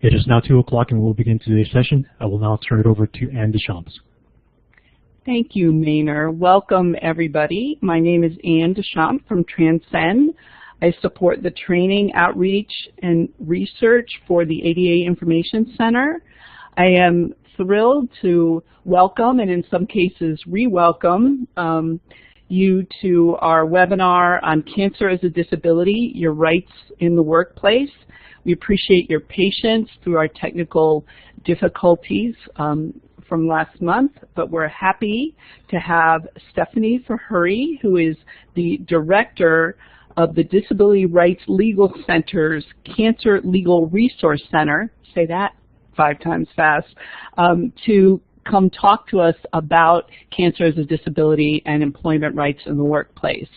It is now 2 o'clock and we'll begin today's session. I will now turn it over to Anne Deschamps. Thank you, Maynard. Welcome, everybody. My name is Anne Deschamps from Transcend. I support the training, outreach, and research for the ADA Information Center. I am thrilled to welcome, and in some cases re-welcome, you to our webinar on Cancer as a Disability, Your Rights in the Workplace. We appreciate your patience through our technical difficulties from last month, but we're happy to have Stephanie Fahuri, who is the Director of the Disability Rights Legal Center's Cancer Legal Resource Center, say that 5 times fast, to come talk to us about cancer as a disability and employment rights in the workplace.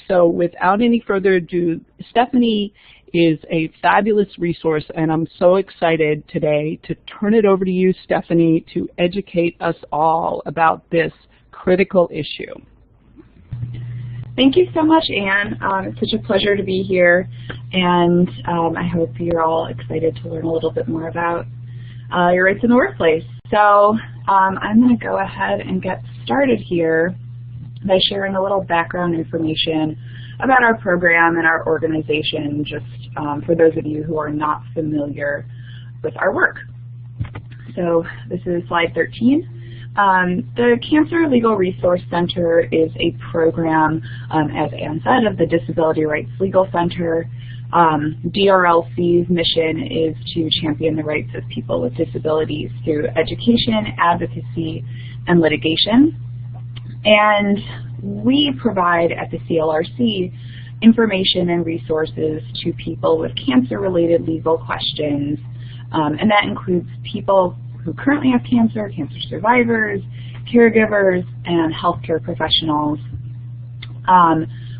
So without any further ado, Stephanie is a fabulous resource, and I'm so excited today to turn it over to you, Stephanie, to educate us all about this critical issue. Thank you so much, Anne. It's such a pleasure to be here, and I hope you're all excited to learn a little bit more about your rights in the workplace. So I'm going to go ahead and get started here by sharing a little background information about our program and our organization, just for those of you who are not familiar with our work. So this is slide 13. The Cancer Legal Resource Center is a program, as Anne said, of the Disability Rights Legal Center. DRLC's mission is to champion the rights of people with disabilities through education, advocacy, and litigation. And we provide at the CLRC information and resources to people with cancer-related legal questions, and that includes people who currently have cancer, cancer survivors, caregivers, and healthcare professionals.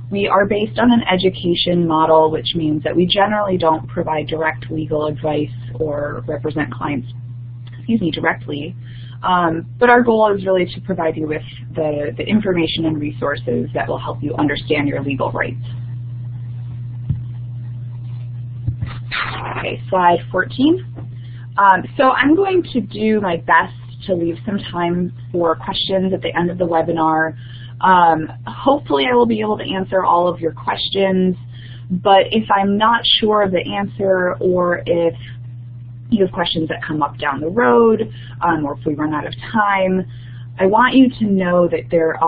We are based on an education model, which means that we generally don't provide direct legal advice or represent clients, directly. But our goal is really to provide you with the information and resources that will help you understand your legal rights. Okay, slide 14. So I'm going to do my best to leave some time for questions at the end of the webinar. Hopefully I will be able to answer all of your questions, but if I'm not sure of the answer, or if you have questions that come up down the road, or if we run out of time, I want you to know that there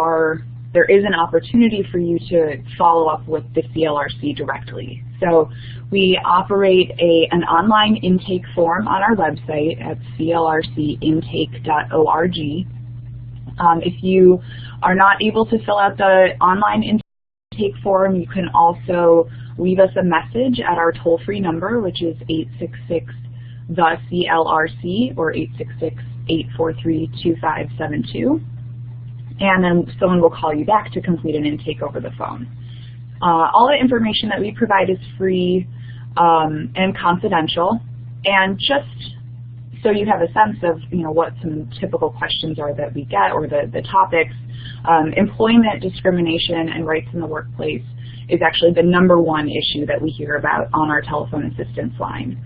is an opportunity for you to follow up with the CLRC directly. So we operate an online intake form on our website at clrcintake.org. If you are not able to fill out the online intake form, you can also leave us a message at our toll-free number, which is 866-THE-CLRC, or 866-843-2572. And then someone will call you back to complete an intake over the phone. All the information that we provide is free and confidential, and just so you have a sense of what some typical questions are that we get, or the topics, employment discrimination and rights in the workplace is actually the #1 issue that we hear about on our telephone assistance line.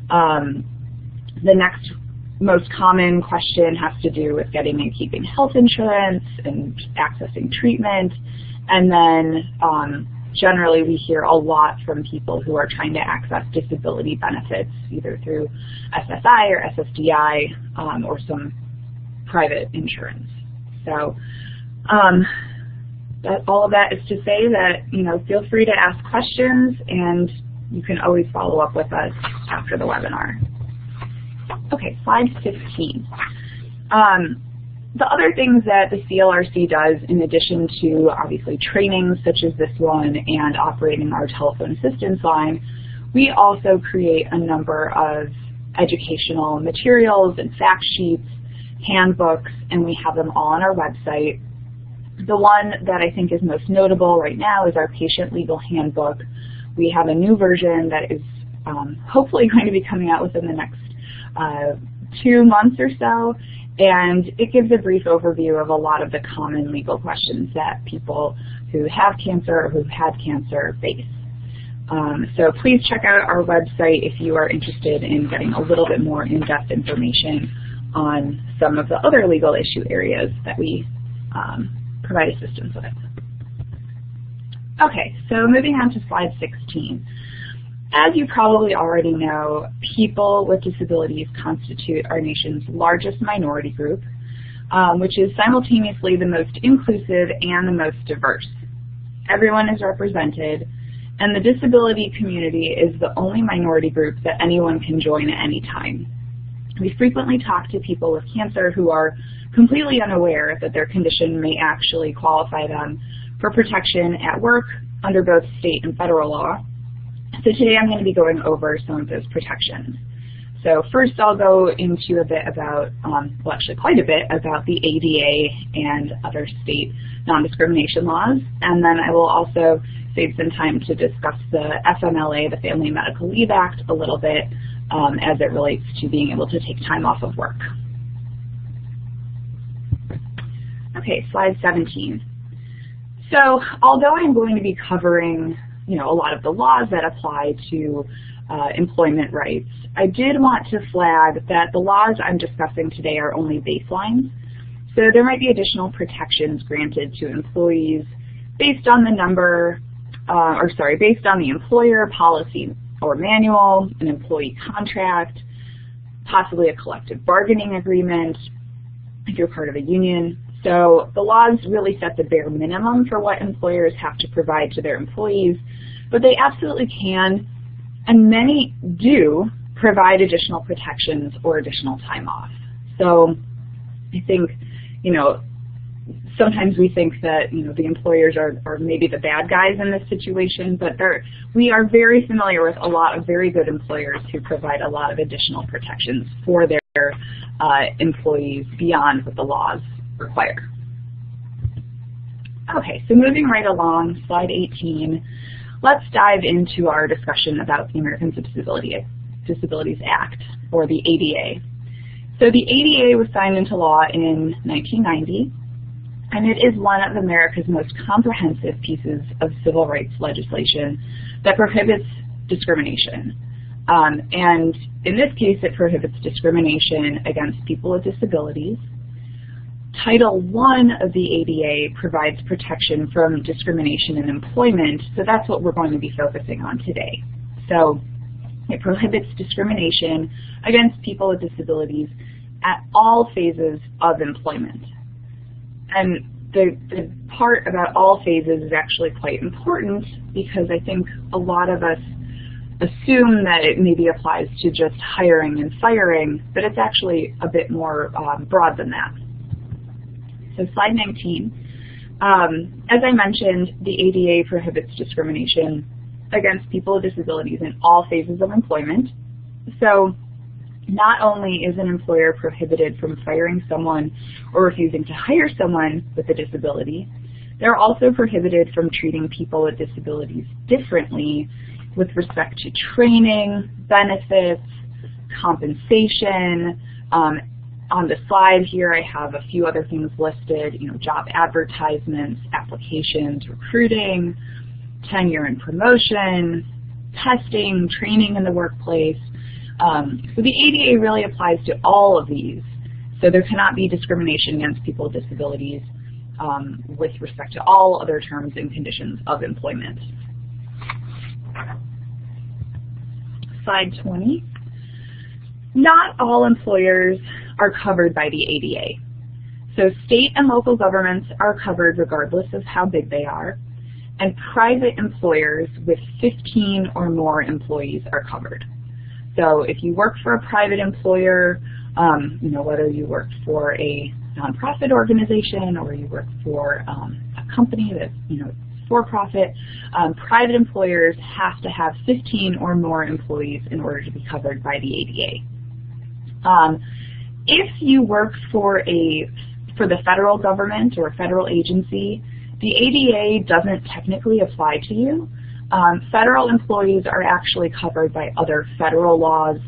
The next most common question has to do with getting and keeping health insurance and accessing treatment, and then generally we hear a lot from people who are trying to access disability benefits, either through SSI or SSDI, or some private insurance. So all of that is to say that feel free to ask questions, and you can always follow up with us after the webinar. Okay, slide 15. The other things that the CLRC does, in addition to obviously trainings such as this one and operating our telephone assistance line, we also create a number of educational materials and fact sheets, handbooks, and we have them all on our website. The one that I think is most notable right now is our Patient Legal Handbook. We have a new version that is hopefully going to be coming out within the next 2 months or so, and it gives a brief overview of a lot of the common legal questions that people who have cancer or who've had cancer face. So please check out our website if you are interested in getting a little bit more in-depth information on some of the other legal issue areas that we provide assistance with. Okay, so moving on to slide 16. As you probably already know, people with disabilities constitute our nation's largest minority group, which is simultaneously the most inclusive and the most diverse. Everyone is represented, and the disability community is the only minority group that anyone can join at any time. We frequently talk to people with cancer who are completely unaware that their condition may actually qualify them for protection at work under both state and federal law. So today I'm going to be going over some of those protections. So first I'll go into a bit about, well actually quite a bit, about the ADA and other state non-discrimination laws, and then I will also save some time to discuss the FMLA, the Family Medical Leave Act, a little bit as it relates to being able to take time off of work. Okay, slide 17. So although I'm going to be covering a lot of the laws that apply to employment rights, I did want to flag that the laws I'm discussing today are only baselines. So there might be additional protections granted to employees based on the based on the employer policy or manual, an employee contract, possibly a collective bargaining agreement if you're part of a union. So the laws really set the bare minimum for what employers have to provide to their employees, but they absolutely can, and many do, provide additional protections or additional time off. So I think, sometimes we think that, the employers are maybe the bad guys in this situation, but we are very familiar with a lot of very good employers who provide a lot of additional protections for their employees beyond what the laws require. Okay, so moving right along, slide 18, let's dive into our discussion about the Americans with Disabilities Act, or the ADA. So the ADA was signed into law in 1990, and it is one of America's most comprehensive pieces of civil rights legislation that prohibits discrimination. And in this case, it prohibits discrimination against people with disabilities. Title I of the ADA provides protection from discrimination in employment, so that's what we're going to be focusing on today. So it prohibits discrimination against people with disabilities at all phases of employment. And the part about all phases is actually quite important because I think a lot of us assume that it maybe applies to just hiring and firing, but it's actually a bit more broad than that. So slide 19. As I mentioned, the ADA prohibits discrimination against people with disabilities in all phases of employment. So not only is an employer prohibited from firing someone or refusing to hire someone with a disability, they're also prohibited from treating people with disabilities differently with respect to training, benefits, compensation. On the slide here, I have a few other things listed, job advertisements, applications, recruiting, tenure and promotion, testing, training in the workplace. So the ADA really applies to all of these. So there cannot be discrimination against people with disabilities with respect to all other terms and conditions of employment. Slide 20. Not all employers are covered by the ADA. So state and local governments are covered regardless of how big they are, and private employers with 15 or more employees are covered. So if you work for a private employer, whether you work for a nonprofit organization or you work for a company that's for-profit, private employers have to have 15 or more employees in order to be covered by the ADA. If you work for the federal government or a federal agency, the ADA doesn't technically apply to you. Federal employees are actually covered by other federal laws,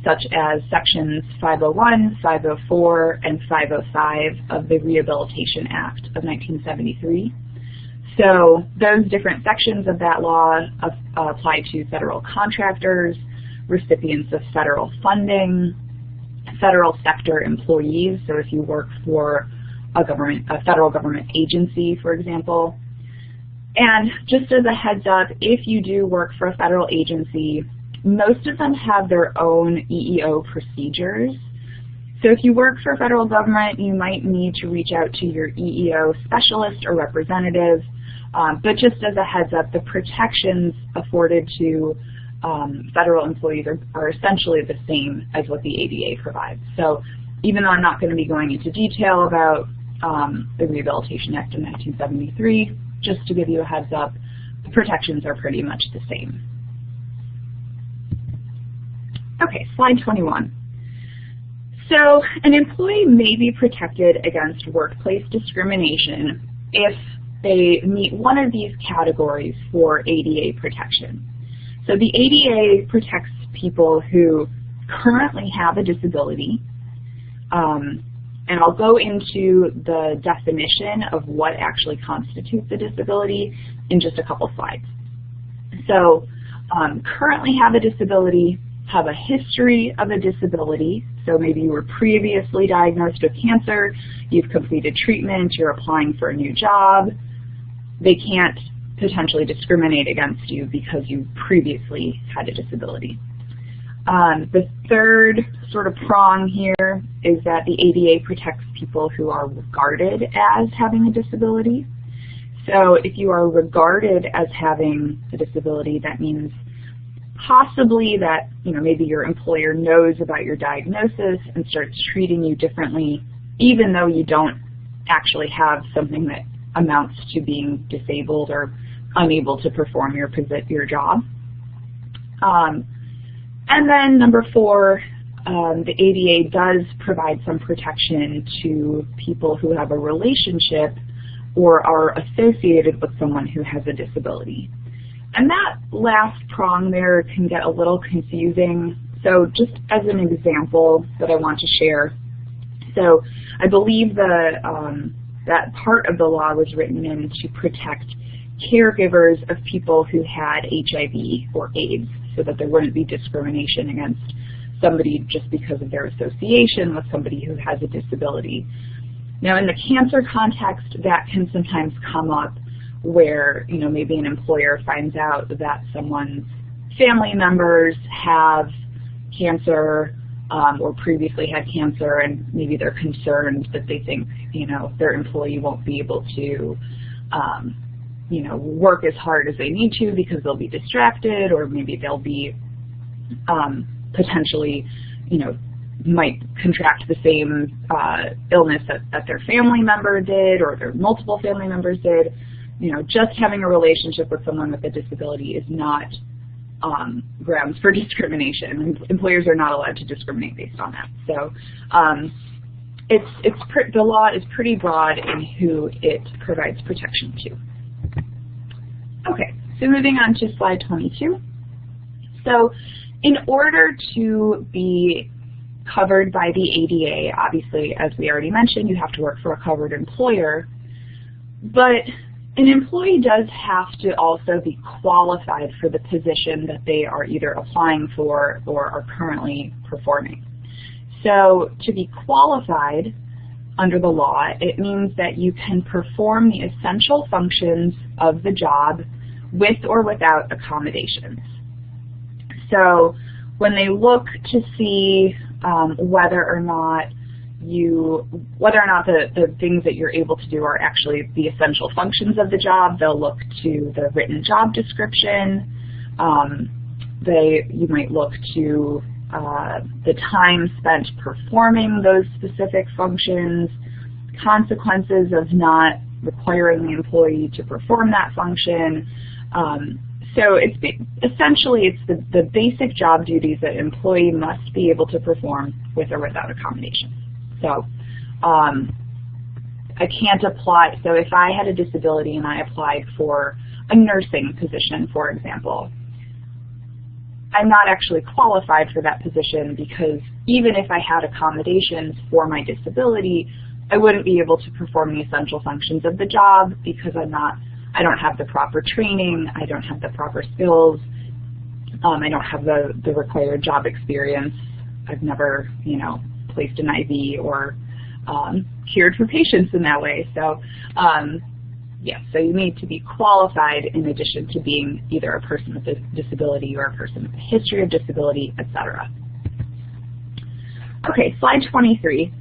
such as Sections 501, 504, and 505 of the Rehabilitation Act of 1973. So those different sections of that law apply to federal contractors, recipients of federal funding, federal sector employees, so if you work for a federal government agency, for example. And just as a heads up, if you do work for a federal agency, most of them have their own EEO procedures. So if you work for federal government, you might need to reach out to your EEO specialist or representative. But just as a heads up, the protections afforded to federal employees are essentially the same as what the ADA provides. So even though I'm not going to be going into detail about the Rehabilitation Act of 1973, just to give you a heads up, the protections are pretty much the same. Okay, slide 21. So an employee may be protected against workplace discrimination if they meet one of these categories for ADA protection. So the ADA protects people who currently have a disability, and I'll go into the definition of what actually constitutes a disability in just a couple slides. So currently have a disability, have a history of a disability, so maybe you were previously diagnosed with cancer, you've completed treatment, you're applying for a new job, they can't potentially discriminate against you because you previously had a disability. The third sort of prong here is that the ADA protects people who are regarded as having a disability. So if you are regarded as having a disability, that means possibly that, you know, maybe your employer knows about your diagnosis and starts treating you differently, even though you don't actually have something that amounts to being disabled or unable to perform your job. And then number 4, the ADA does provide some protection to people who have a relationship or are associated with someone who has a disability. And that last prong there can get a little confusing. So just as an example that I want to share, so I believe that part of the law was written in to protect caregivers of people who had HIV or AIDS, so that there wouldn't be discrimination against somebody just because of their association with somebody who has a disability. Now in the cancer context, that can sometimes come up where, you know, maybe an employer finds out that someone's family members have cancer or previously had cancer, and maybe they're concerned that they think, you know, their employee won't be able to you know, work as hard as they need to because they'll be distracted, or maybe they'll be potentially, you know, might contract the same illness that their family member did or their multiple family members did. You know, just having a relationship with someone with a disability is not grounds for discrimination. Employers are not allowed to discriminate based on that. So the law is pretty broad in who it provides protection to. Okay, so moving on to slide 22. So in order to be covered by the ADA, obviously, as we already mentioned, you have to work for a covered employer, but an employee does have to also be qualified for the position that they are either applying for or are currently performing. So to be qualified under the law, it means that you can perform the essential functions of the job with or without accommodations. So when they look to see whether or not the things that you're able to do are actually the essential functions of the job, they'll look to the written job description. You might look to the time spent performing those specific functions, consequences of not requiring the employee to perform that function. So essentially it's the basic job duties that an employee must be able to perform with or without accommodation. So I can't apply, so if I had a disability and I applied for a nursing position, for example, I'm not actually qualified for that position because even if I had accommodations for my disability, I wouldn't be able to perform the essential functions of the job because I'm not I don't have the proper training, I don't have the proper skills, I don't have the required job experience, I've never, placed an IV or cared for patients in that way. So, so you need to be qualified in addition to being either a person with a disability or a person with a history of disability, etc. Okay, slide 23.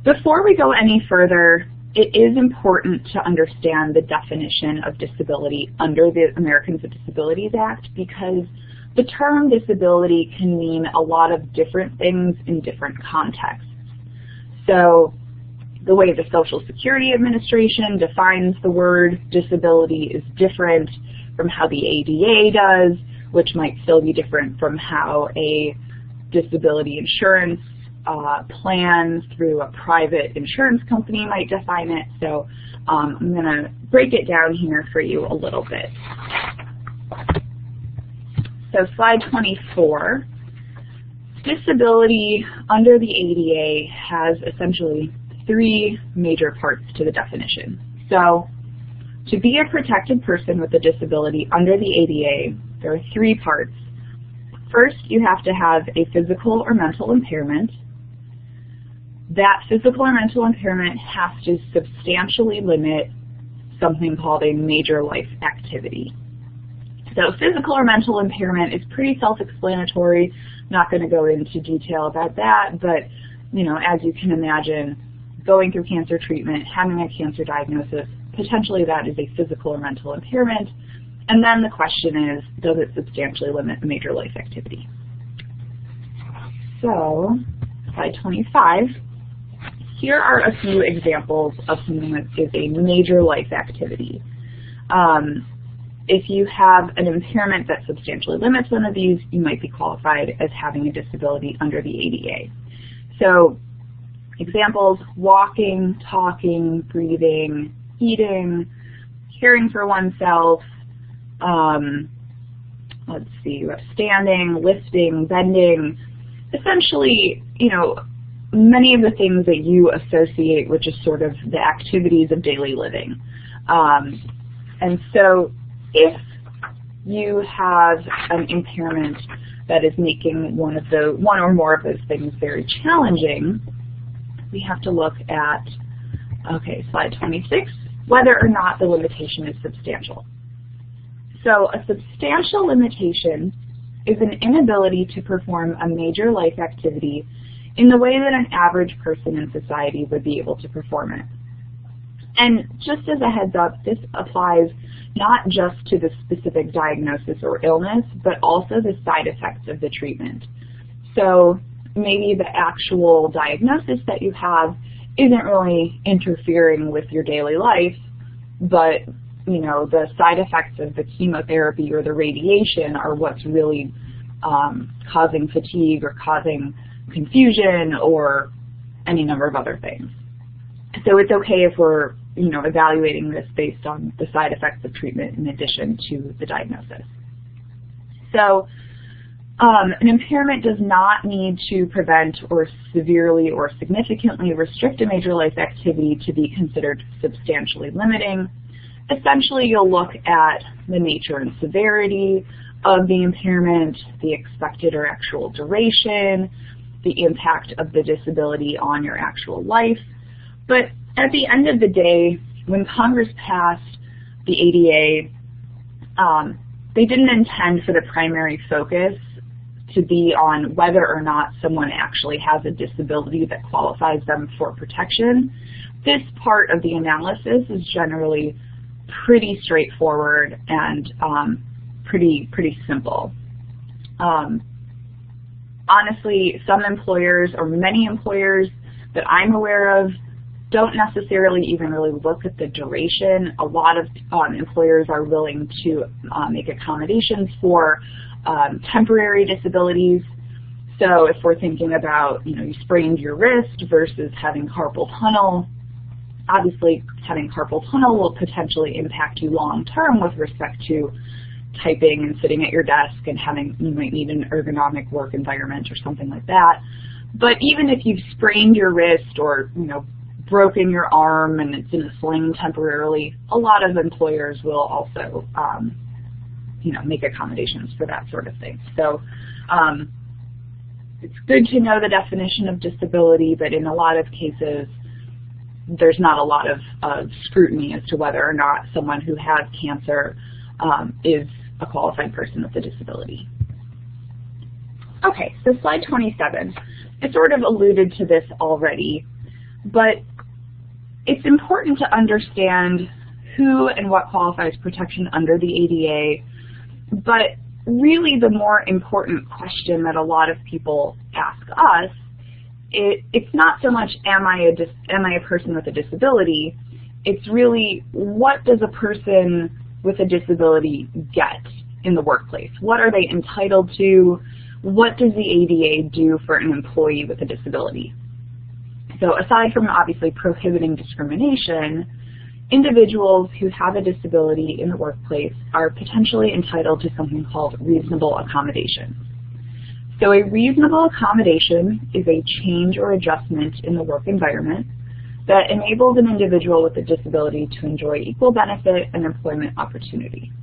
Before we go any further, it is important to understand the definition of disability under the Americans with Disabilities Act, because the term disability can mean a lot of different things in different contexts. So the way the Social Security Administration defines the word disability is different from how the ADA does, which might still be different from how a disability insurance plan through a private insurance company might define it. So I'm going to break it down here for you a little bit. So slide 24, disability under the ADA has essentially three major parts to the definition. So to be a protected person with a disability under the ADA, there are three parts. First, you have to have a physical or mental impairment. That physical or mental impairment has to substantially limit something called a major life activity. So physical or mental impairment is pretty self-explanatory. Not going to go into detail about that, but as you can imagine, going through cancer treatment, having a cancer diagnosis, potentially that is a physical or mental impairment. And then the question is, does it substantially limit major life activity? So, slide 25. Here are a few examples of something that is a major life activity. If you have an impairment that substantially limits one of these, you might be qualified as having a disability under the ADA. So, examples: walking, talking, breathing, eating, caring for oneself, let's see, standing, lifting, bending, essentially, many of the things that you associate with just sort of the activities of daily living. And so if you have an impairment that is making one or more of those things very challenging, we have to look at, okay, slide 26, whether or not the limitation is substantial. So a substantial limitation is an inability to perform a major life activity in the way that an average person in society would be able to perform it. And just as a heads up, this applies not just to the specific diagnosis or illness, but also the side effects of the treatment. So maybe the actual diagnosis that you have isn't really interfering with your daily life, but the side effects of the chemotherapy or the radiation are what's really causing fatigue or causing confusion or any number of other things. So it's okay if we're evaluating this based on the side effects of treatment in addition to the diagnosis. So an impairment does not need to prevent or severely or significantly restrict a major life activity to be considered substantially limiting. Essentially, you'll look at the nature and severity of the impairment, the expected or actual duration, the impact of the disability on your actual life. But at the end of the day, when Congress passed the ADA, they didn't intend for the primary focus to be on whether or not someone actually has a disability that qualifies them for protection. This part of the analysis is generally pretty straightforward and pretty simple. Honestly, some employers, or many employers that I'm aware of, don't necessarily even really look at the duration. A lot of employers are willing to make accommodations for temporary disabilities. So if we're thinking about, you sprained your wrist versus having carpal tunnel, obviously having carpal tunnel will potentially impact you long term with respect to typing and sitting at your desk and you might need an ergonomic work environment or something like that. But even if you've sprained your wrist or, broken your arm and it's in a sling temporarily, a lot of employers will also, make accommodations for that sort of thing. So it's good to know the definition of disability, but in a lot of cases, there's not a lot of scrutiny as to whether or not someone who has cancer is a qualified person with a disability. Okay, so slide 27. I sort of alluded to this already, but it's important to understand who and what qualifies protection under the ADA, but really the more important question that a lot of people ask us, it's not so much am I a person with a disability, it's really what does a person with a disability get in the workplace? What are they entitled to? What does the ADA do for an employee with a disability? So aside from obviously prohibiting discrimination, individuals who have a disability in the workplace are potentially entitled to something called reasonable accommodations. So a reasonable accommodation is a change or adjustment in the work environment that enables an individual with a disability to enjoy equal benefit and employment opportunity.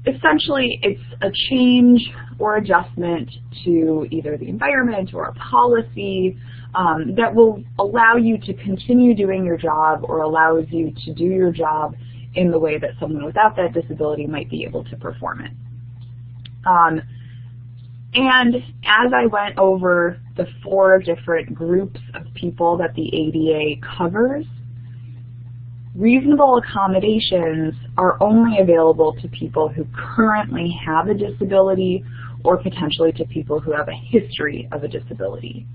Essentially, it's a change or adjustment to either the environment or a policy that will allow you to continue doing your job or allows you to do your job in the way that someone without that disability might be able to perform it. And as I went over the 4 different groups of people that the ADA covers, reasonable accommodations are only available to people who currently have a disability or potentially to people who have a history of a disability.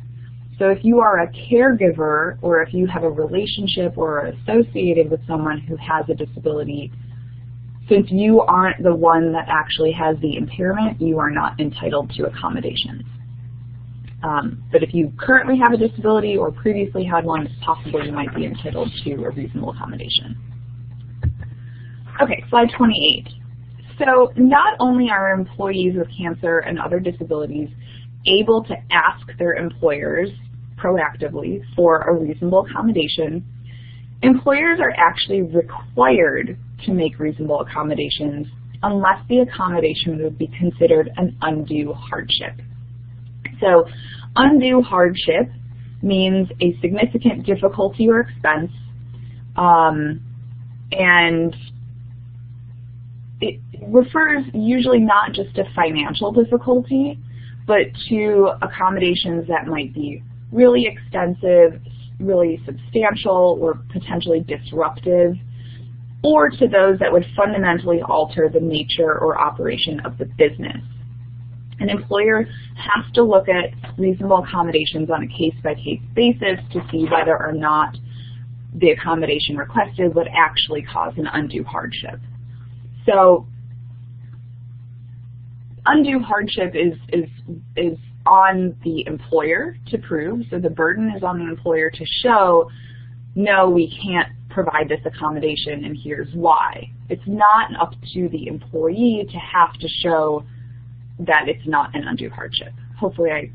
So if you are a caregiver or if you have a relationship or are associated with someone who has a disability, since you aren't the one that actually has the impairment, you are not entitled to accommodations. But if you currently have a disability or previously had one, it's possible you might be entitled to a reasonable accommodation. Okay, slide 28. So not only are employees with cancer and other disabilities able to ask their employers proactively for a reasonable accommodation, employers are actually required to make reasonable accommodations unless the accommodation would be considered an undue hardship. So undue hardship means a significant difficulty or expense, and it refers usually not just to financial difficulty, but to accommodations that might be really extensive, really substantial, or potentially disruptive, or to those that would fundamentally alter the nature or operation of the business. An employer has to look at reasonable accommodations on a case-by-case basis to see whether or not the accommodation requested would actually cause an undue hardship. So undue hardship is on the employer to prove, so the burden is on the employer to show, no, we can't provide this accommodation and here's why. It's not up to the employee to have to show that it's not an undue hardship. Hopefully I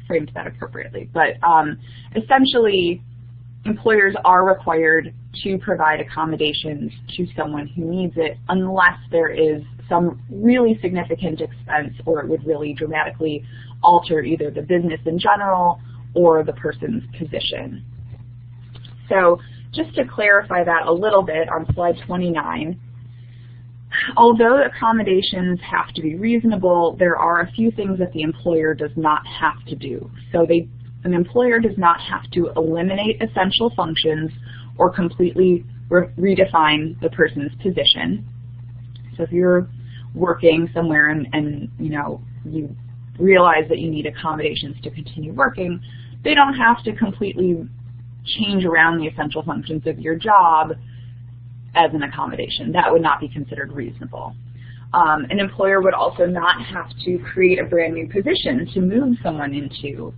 framed that appropriately. But essentially, employers are required to provide accommodations to someone who needs it unless there is some really significant expense or it would really dramatically alter either the business in general or the person's position. So just to clarify that a little bit on slide 29, although accommodations have to be reasonable, there are a few things that the employer does not have to do. So an employer does not have to eliminate essential functions or completely redefine the person's position. So if you're working somewhere and you realize that you need accommodations to continue working, they don't have to completely change around the essential functions of your job as an accommodation. That would not be considered reasonable. An employer would also not have to create a brand new position to move someone into.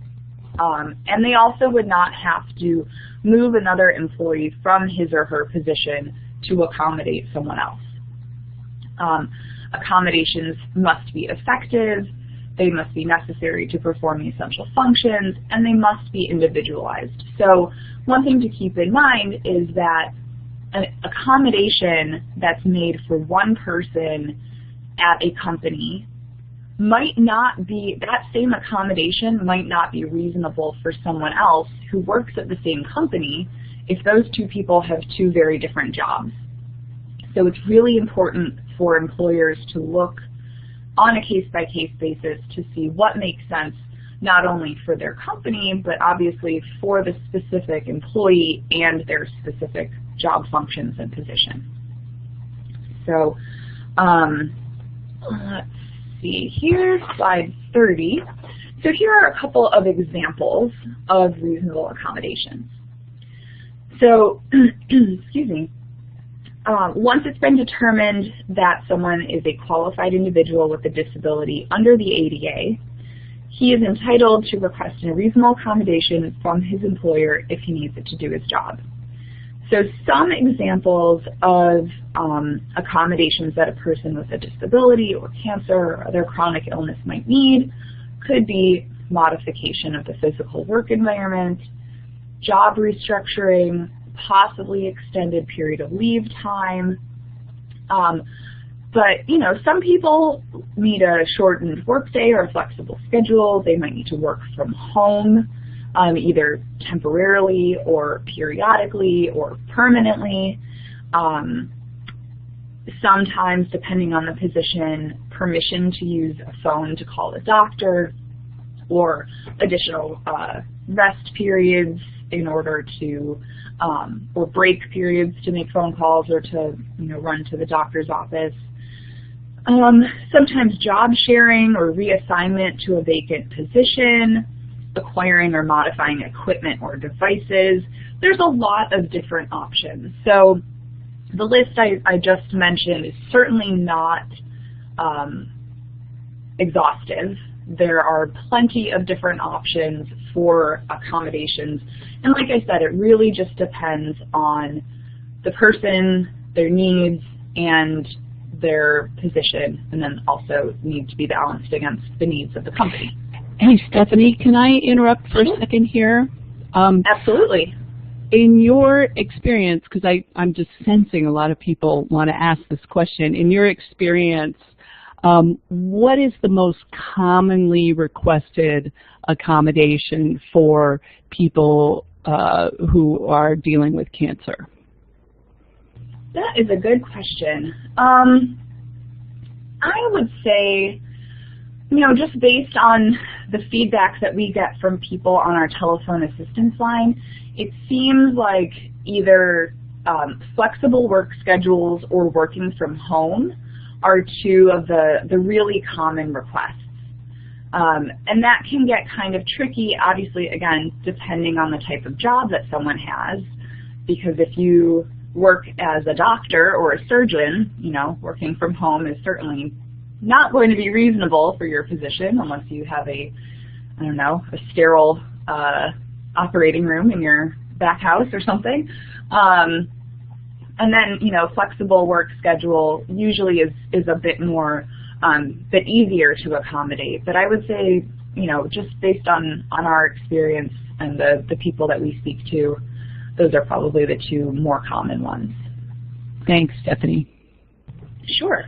And they also would not have to move another employee from his or her position to accommodate someone else. Accommodations must be effective, they must be necessary to perform the essential functions, and they must be individualized. So one thing to keep in mind is that an accommodation that's made for one person at a company might not be, that same accommodation might not be reasonable for someone else who works at the same company if those two people have two very different jobs. So it's really important for employers to look on a case-by-case basis to see what makes sense not only for their company, but obviously for the specific employee and their specific job functions and position. So let's see here, slide 30. So here are a couple of examples of reasonable accommodations. So, excuse me, once it's been determined that someone is a qualified individual with a disability under the ADA, he is entitled to request a reasonable accommodation from his employer if he needs it to do his job. So some examples of accommodations that a person with a disability or cancer or other chronic illness might need could be modification of the physical work environment, job restructuring, possibly extended period of leave time. But, you know, some people need a shortened workday or a flexible schedule. They might need to work from home, either temporarily or periodically or permanently. Sometimes, depending on the position, permission to use a phone to call a doctor, or additional rest periods in order to, or break periods to make phone calls or to, you know, run to the doctor's office. Sometimes job sharing or reassignment to a vacant position, acquiring or modifying equipment or devices. There's a lot of different options. So the list I just mentioned is certainly not exhaustive. There are plenty of different options for accommodations. And like I said, it really just depends on the person, their needs, and their position, and then also need to be balanced against the needs of the company. Hey, Stephanie, can I interrupt for a second here? Absolutely. In your experience, because I'm just sensing a lot of people want to ask this question, in your experience, what is the most commonly requested accommodation for people who are dealing with cancer? That is a good question. I would say, you know, just based on the feedback that we get from people on our telephone assistance line, it seems like either flexible work schedules or working from home are two of the really common requests. And that can get kind of tricky, obviously, again, depending on the type of job that someone has, because if you work as a doctor or a surgeon, you know, working from home is certainly not going to be reasonable for your position unless you have a, I don't know, a sterile operating room in your back house or something. And then, you know, flexible work schedule usually is a bit more, bit easier to accommodate. But I would say, you know, just based on our experience and the people that we speak to, those are probably the two more common ones. Thanks, Stephanie. Sure.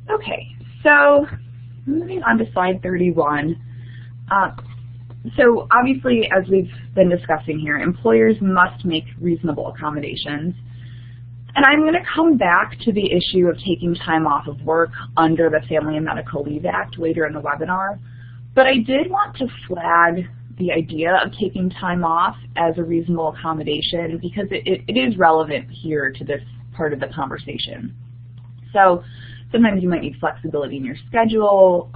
Okay, so moving on to slide 31. So obviously, as we've been discussing here, employers must make reasonable accommodations. And I'm going to come back to the issue of taking time off of work under the Family and Medical Leave Act later in the webinar. But I did want to flag the idea of taking time off as a reasonable accommodation because it is relevant here to this part of the conversation. So sometimes you might need flexibility in your schedule,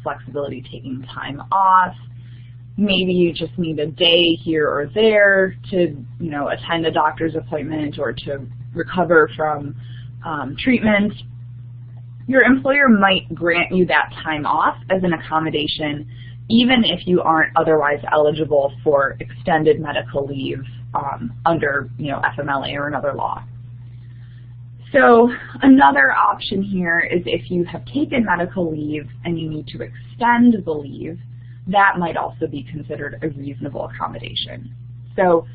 flexibility taking time off. Maybe you just need a day here or there to, you know, attend a doctor's appointment or to recover from treatment. Your employer might grant you that time off as an accommodation even if you aren't otherwise eligible for extended medical leave under, you know, FMLA or another law. So another option here is if you have taken medical leave and you need to extend the leave, that might also be considered a reasonable accommodation. So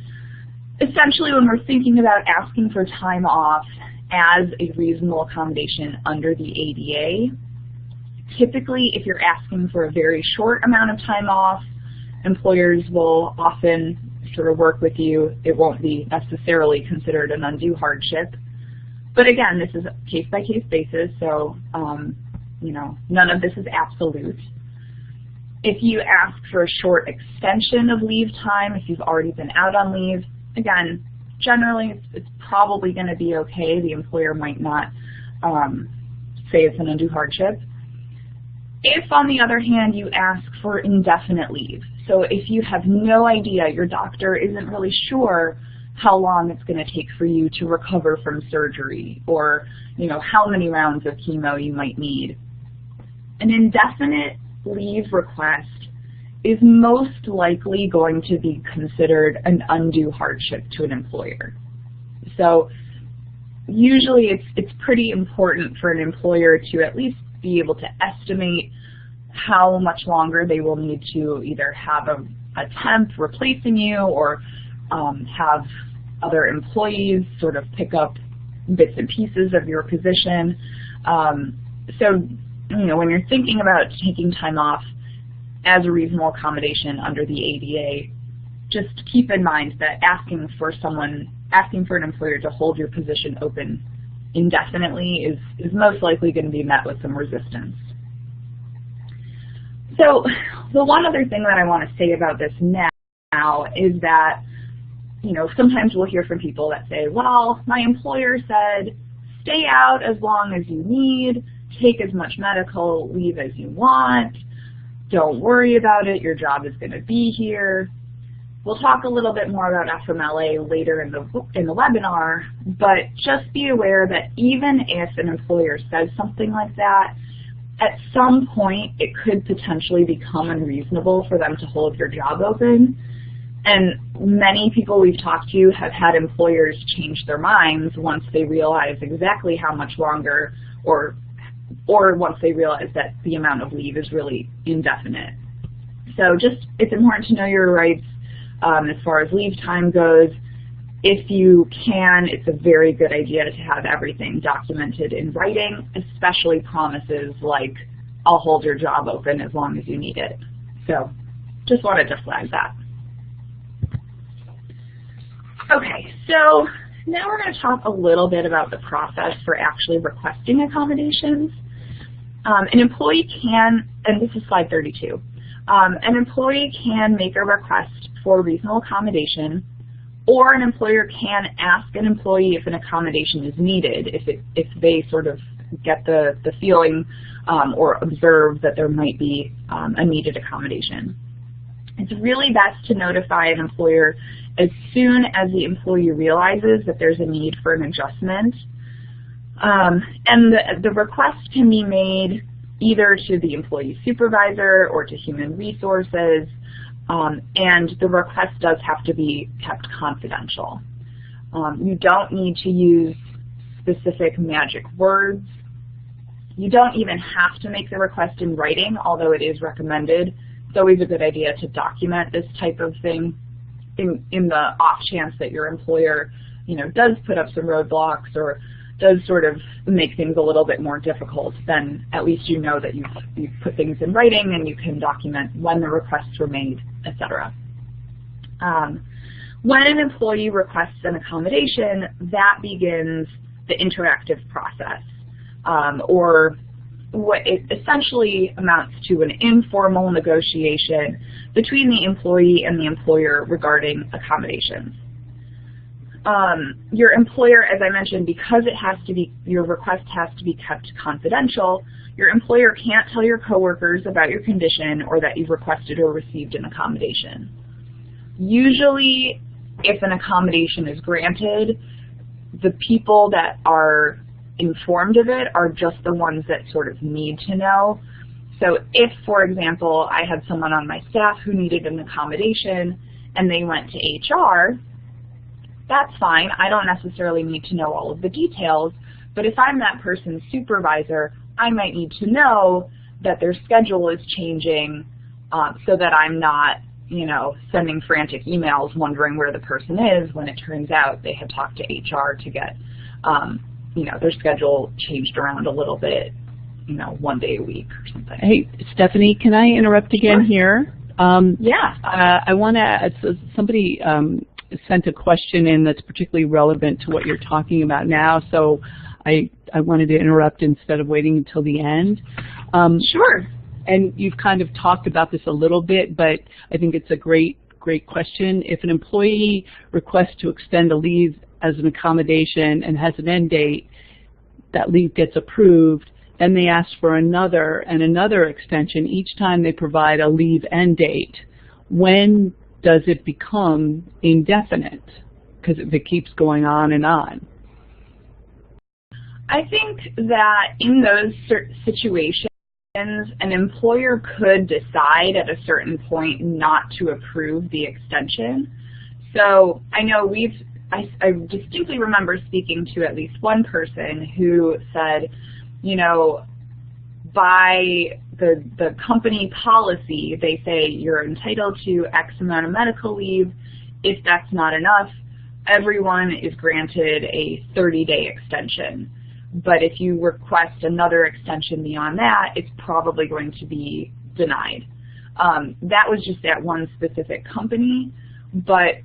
essentially when we're thinking about asking for time off as a reasonable accommodation under the ADA, typically if you're asking for a very short amount of time off, employers will often sort of work with you. It won't be necessarily considered an undue hardship. But again, this is a case-by-case basis, so you know, none of this is absolute. If you ask for a short extension of leave time, if you've already been out on leave, again, generally it's probably going to be okay. The employer might not say it's an undue hardship. If, on the other hand, you ask for indefinite leave, so if you have no idea, your doctor isn't really sure how long it's going to take for you to recover from surgery, or you know, how many rounds of chemo you might need, an indefinite leave request is most likely going to be considered an undue hardship to an employer. So usually it's pretty important for an employer to at least be able to estimate how much longer they will need to either have a temp replacing you, or have other employees sort of pick up bits and pieces of your position. So you know, when you're thinking about taking time off as a reasonable accommodation under the ADA, just keep in mind that asking for an employer to hold your position open indefinitely is most likely going to be met with some resistance. So the one other thing that I want to say about this now is that, you know, sometimes we'll hear from people that say, well, my employer said stay out as long as you need, take as much medical leave as you want, don't worry about it, your job is going to be here. We'll talk a little bit more about FMLA later in the webinar, but just be aware that even if an employer says something like that, at some point it could potentially become unreasonable for them to hold your job open. And many people we've talked to have had employers change their minds once they realize exactly how much longer, or once they realize that the amount of leave is really indefinite. So it's important to know your rights as far as leave time goes. If you can, it's a very good idea to have everything documented in writing, especially promises like, I'll hold your job open as long as you need it. So just wanted to flag that. Okay, so now we're going to talk a little bit about the process for actually requesting accommodations. An employee can, and this is slide 32, an employee can make a request for reasonable accommodation, or an employer can ask an employee if an accommodation is needed, if they sort of get the feeling or observe that there might be a needed accommodation. It's really best to notify an employer as soon as the employee realizes that there's a need for an adjustment. And the request can be made either to the employee supervisor or to human resources, and the request does have to be kept confidential. You don't need to use specific magic words. You don't even have to make the request in writing, although it is recommended. It's always a good idea to document this type of thing in the off chance that your employer, you know, does put up some roadblocks or does sort of make things a little bit more difficult. Then at least you know that you've put things in writing and you can document when the requests were made, etc. When an employee requests an accommodation, that begins the interactive process, or what it essentially amounts to an informal negotiation between the employee and the employer regarding accommodations. Your employer, as I mentioned, because your request has to be kept confidential, your employer can't tell your coworkers about your condition or that you've requested or received an accommodation. Usually, if an accommodation is granted, the people that are informed of it are just the ones that sort of need to know. So if, for example, I had someone on my staff who needed an accommodation and they went to HR, that's fine. I don't necessarily need to know all of the details, But if I'm that person's supervisor, I might need to know that their schedule is changing so that I'm not, sending frantic emails wondering where the person is when it turns out they had talked to HR to get, their schedule changed around a little bit, 1 day a week or something. Hey, Stephanie, can I interrupt again here? Yeah. I want to, somebody sent a question in that's particularly relevant to what you're talking about now, so I wanted to interrupt instead of waiting until the end. Sure. And you've kind of talked about this a little bit, but I think it's a great question. If an employee requests to extend a leave as an accommodation and has an end date, that leave gets approved, then they ask for another and another extension each time they provide a leave end date. When does it become indefinite? Because if it keeps going on and on. I think that in those situations, an employer could decide at a certain point not to approve the extension. So I know I distinctly remember speaking to at least one person who said, by the company policy, they say you're entitled to X amount of medical leave. If that's not enough, everyone is granted a 30-day extension. But if you request another extension beyond that, it's probably going to be denied. That was just at one specific company, but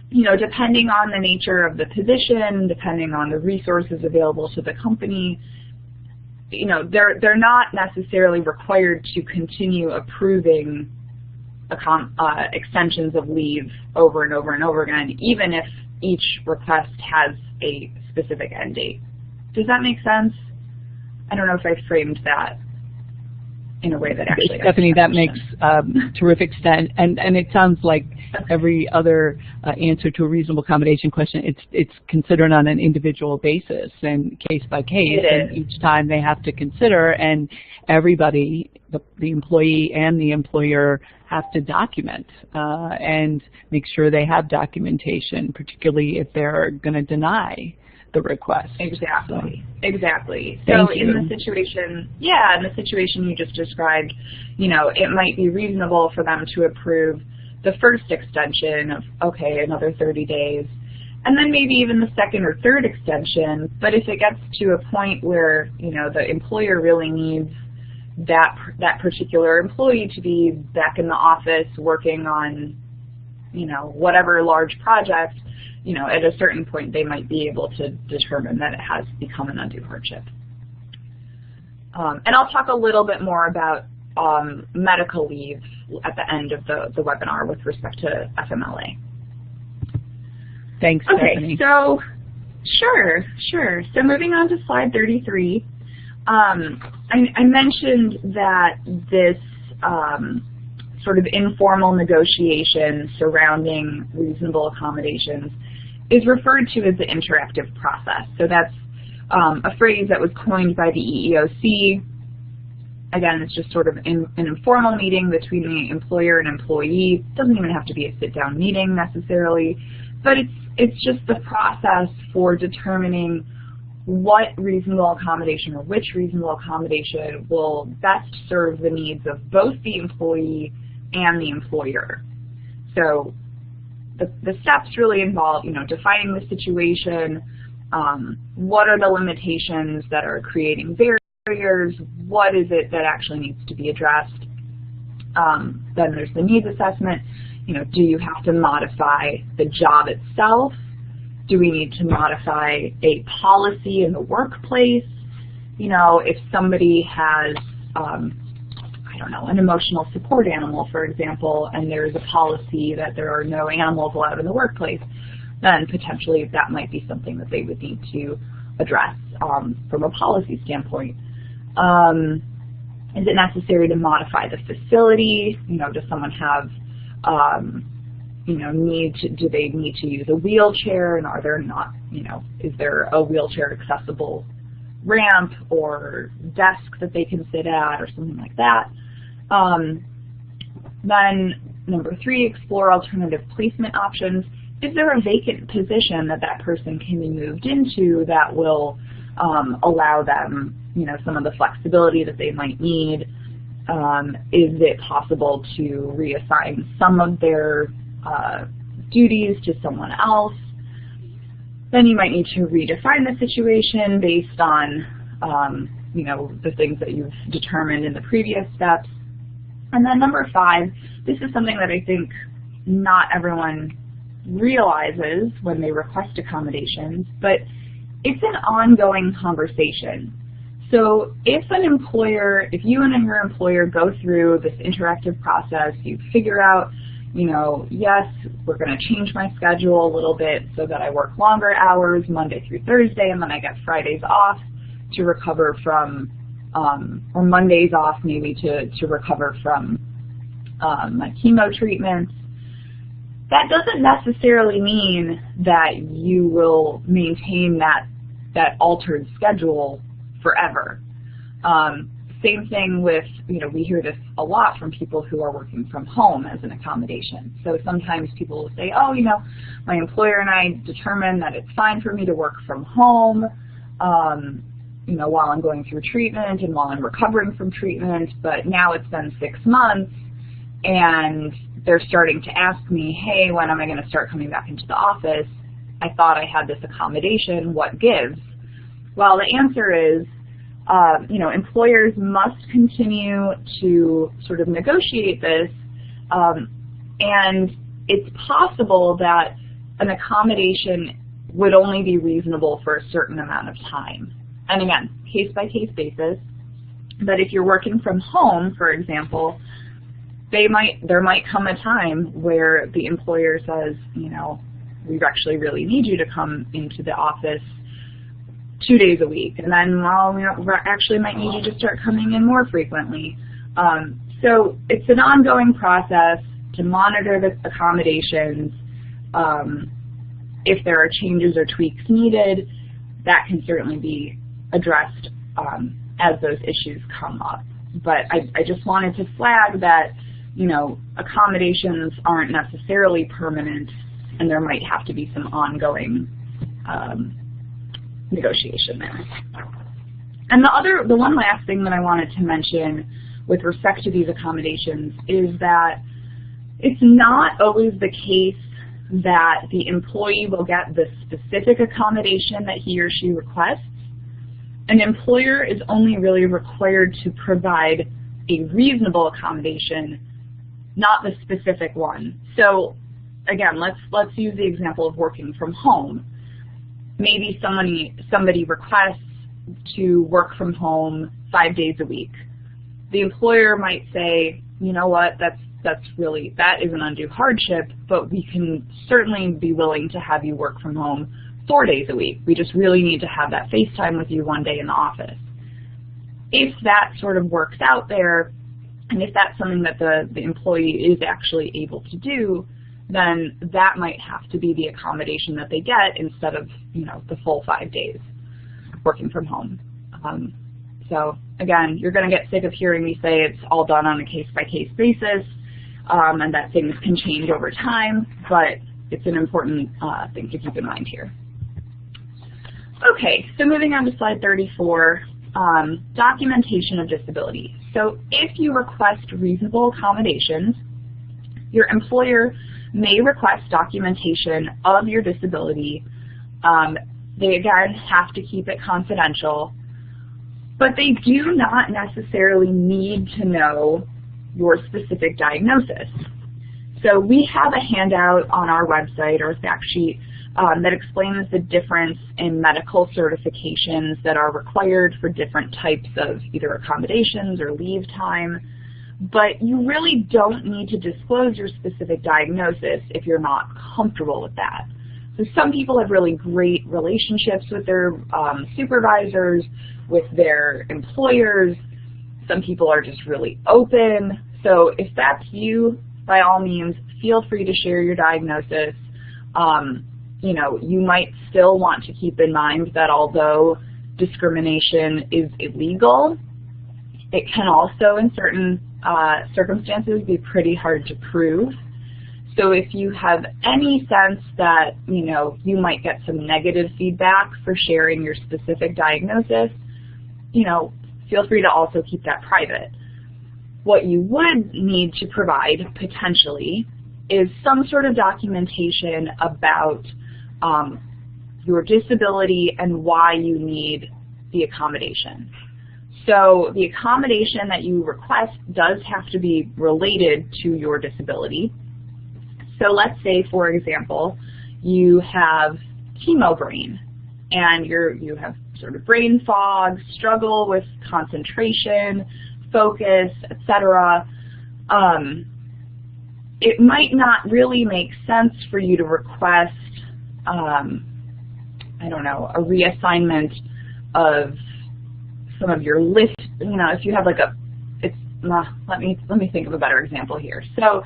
depending on the nature of the position, depending on the resources available to the company, they're not necessarily required to continue approving extensions of leave over and over and over again, even if each request has a specific end date. Does that make sense? I don't know if I framed that in a way that actually... Stephanie, that makes terrific sense. And it sounds like every other answer to a reasonable accommodation question, it's considered on an individual basis and case by case. And each time they have to consider, and everybody, the employee and the employer, have to document and make sure they have documentation, particularly if they're going to deny the request. Exactly. So in the situation, in the situation you just described, it might be reasonable for them to approve the first extension of, okay, another 30 days, and then maybe even the second or third extension. But if it gets to a point where, the employer really needs that particular employee to be back in the office working on, whatever large project, at a certain point they might be able to determine that it has become an undue hardship. And I'll talk a little bit more about medical leave at the end of the webinar with respect to FMLA. Thanks, Stephanie. Okay, so sure. So moving on to slide 33, I mentioned that this sort of informal negotiation surrounding reasonable accommodations is referred to as the interactive process. So that's a phrase that was coined by the EEOC. Again, it's just sort of an informal meeting between the employer and employee. It doesn't even have to be a sit-down meeting necessarily, but it's just the process for determining what reasonable accommodation or which reasonable accommodation will best serve the needs of both the employee and the employer. So the steps really involve, defining the situation, what are the limitations that are creating barriers, what is it that actually needs to be addressed. Then there's the needs assessment. Do you have to modify the job itself? Do we need to modify a policy in the workplace? If somebody has, I don't know, an emotional support animal, for example, and there's a policy that there are no animals allowed in the workplace, then potentially that might be something that they would need to address from a policy standpoint. Is it necessary to modify the facility? Does someone have, do they need to use a wheelchair, and are there not, is there a wheelchair accessible ramp or desk that they can sit at or something like that? Then number 3, explore alternative placement options. Is there a vacant position that person can be moved into that will allow them, some of the flexibility that they might need? Is it possible to reassign some of their duties to someone else? Then you might need to redefine the situation based on the things that you've determined in the previous steps. And then number 5, this is something that I think not everyone realizes when they request accommodations, but it's an ongoing conversation. So if you and your employer go through this interactive process, you figure out, yes, we're going to change my schedule a little bit so that I work longer hours Monday through Thursday, and then I get Fridays off to recover from, or Mondays off maybe to recover from my chemo treatments. That doesn't necessarily mean that you will maintain that altered schedule forever. Same thing with, we hear this a lot from people who are working from home as an accommodation. So sometimes people will say, oh, my employer and I determined that it's fine for me to work from home, while I'm going through treatment and while I'm recovering from treatment, but now it's been 6 months and they're starting to ask me, hey, when am I going to start coming back into the office? I thought I had this accommodation, what gives? Well, the answer is, employers must continue to sort of negotiate this, and it's possible that an accommodation would only be reasonable for a certain amount of time. And again, case-by-case basis, but if you're working from home, for example, there might come a time where the employer says, we actually really need you to come into the office 2 days a week, and then, we actually might need you to start coming in more frequently. So it's an ongoing process to monitor the accommodations. If there are changes or tweaks needed, that can certainly be addressed as those issues come up. But I just wanted to flag that, accommodations aren't necessarily permanent, and there might have to be some ongoing negotiation there. And the one last thing that I wanted to mention with respect to these accommodations is that it's not always the case that the employee will get the specific accommodation that he or she requests. An employer is only really required to provide a reasonable accommodation, not the specific one. So again, let's use the example of working from home. Maybe somebody requests to work from home 5 days a week. The employer might say, you know what, that is an undue hardship, but we can certainly be willing to have you work from home 4 days a week. We just really need to have that FaceTime with you one day in the office. If that sort of works out there, and if that's something that the employee is actually able to do, then that might have to be the accommodation that they get instead of, the full 5 days working from home. So again, you're going to get sick of hearing me say it's all done on a case-by-case basis, and that things can change over time, but it's an important thing to keep in mind here. Okay, so moving on to slide 34, documentation of disability. So if you request reasonable accommodations, your employer may request documentation of your disability. They again have to keep it confidential, but they do not necessarily need to know your specific diagnosis. So we have a handout on our website or a fact sheet that explains the difference in medical certifications that are required for different types of either accommodations or leave time. But you really don't need to disclose your specific diagnosis if you're not comfortable with that. So some people have really great relationships with their supervisors, with their employers. Some people are just really open. So if that's you, by all means, feel free to share your diagnosis. You might still want to keep in mind that although discrimination is illegal, it can also, in certain circumstances, be pretty hard to prove. So if you have any sense that, you might get some negative feedback for sharing your specific diagnosis, feel free to also keep that private. What you would need to provide, potentially, is some sort of documentation about your disability and why you need the accommodation. So the accommodation that you request does have to be related to your disability. So let's say, for example, you have chemo brain, and you have sort of brain fog, struggle with concentration, focus, etc. It might not really make sense for you to request, I don't know, a reassignment of some of your list. If you have like let me think of a better example here. So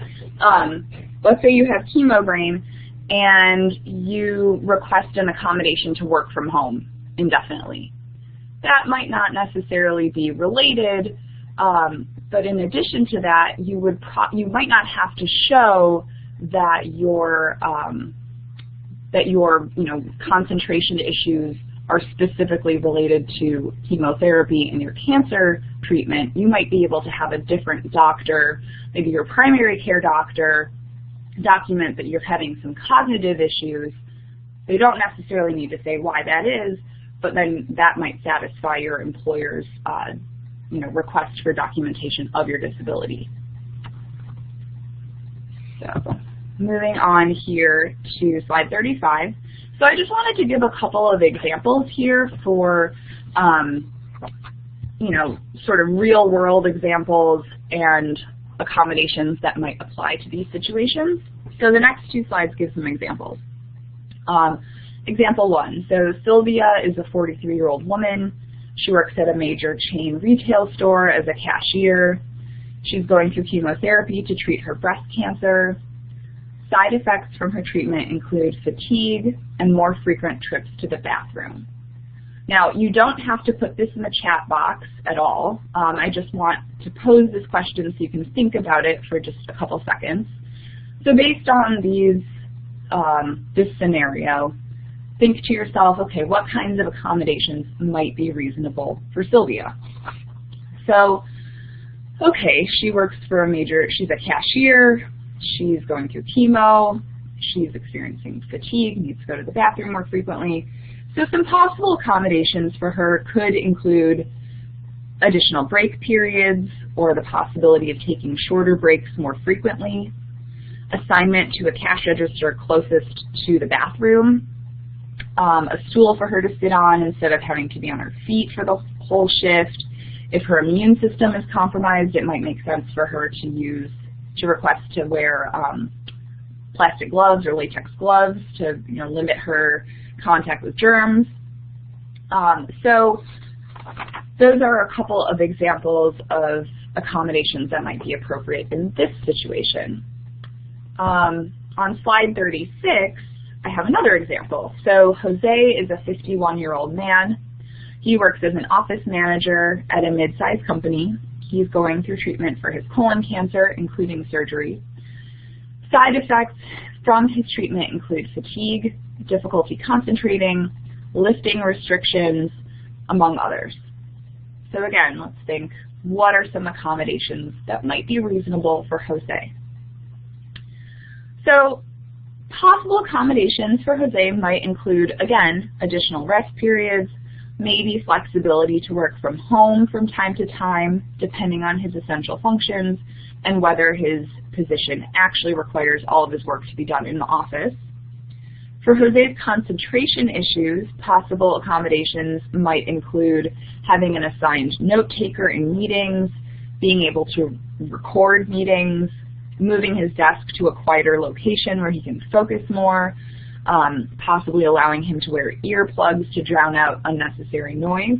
let's say you have chemo brain and you request an accommodation to work from home indefinitely. That might not necessarily be related, but in addition to that, you might not have to show that your concentration issues are specifically related to chemotherapy and your cancer treatment. You might be able to have a different doctor, maybe your primary care doctor, document that you're having some cognitive issues. They don't necessarily need to say why that is, but then that might satisfy your employer's request for documentation of your disability. So moving on here to slide 35. So I just wanted to give a couple of examples here for, sort of real world examples and accommodations that might apply to these situations. So the next two slides give some examples. Example 1, so Sylvia is a 43-year-old woman. She works at a major chain retail store as a cashier. She's going through chemotherapy to treat her breast cancer. Side effects from her treatment include fatigue and more frequent trips to the bathroom. Now, you don't have to put this in the chat box at all. I just want to pose this question so you can think about it for just a couple seconds. So based on this scenario, think to yourself, okay, what kinds of accommodations might be reasonable for Sylvia? So, okay, she works for she's a cashier, she's going through chemo, she's experiencing fatigue, needs to go to the bathroom more frequently. So some possible accommodations for her could include additional break periods or the possibility of taking shorter breaks more frequently, assignment to a cash register closest to the bathroom, a stool for her to sit on instead of having to be on her feet for the whole shift. If her immune system is compromised, it might make sense for her to request to wear plastic gloves or latex gloves to limit her contact with germs. So those are a couple of examples of accommodations that might be appropriate in this situation. On slide 36, I have another example. So Jose is a 51-year-old man. He works as an office manager at a mid-sized company. He's going through treatment for his colon cancer, including surgery. Side effects from his treatment include fatigue, difficulty concentrating, lifting restrictions, among others. So again, let's think, what are some accommodations that might be reasonable for Jose? So possible accommodations for Jose might include, again, additional rest periods, maybe flexibility to work from home from time to time, depending on his essential functions and whether his position actually requires all of his work to be done in the office. For Jose's concentration issues, possible accommodations might include having an assigned note taker in meetings, being able to record meetings, moving his desk to a quieter location where he can focus more, possibly allowing him to wear earplugs to drown out unnecessary noise.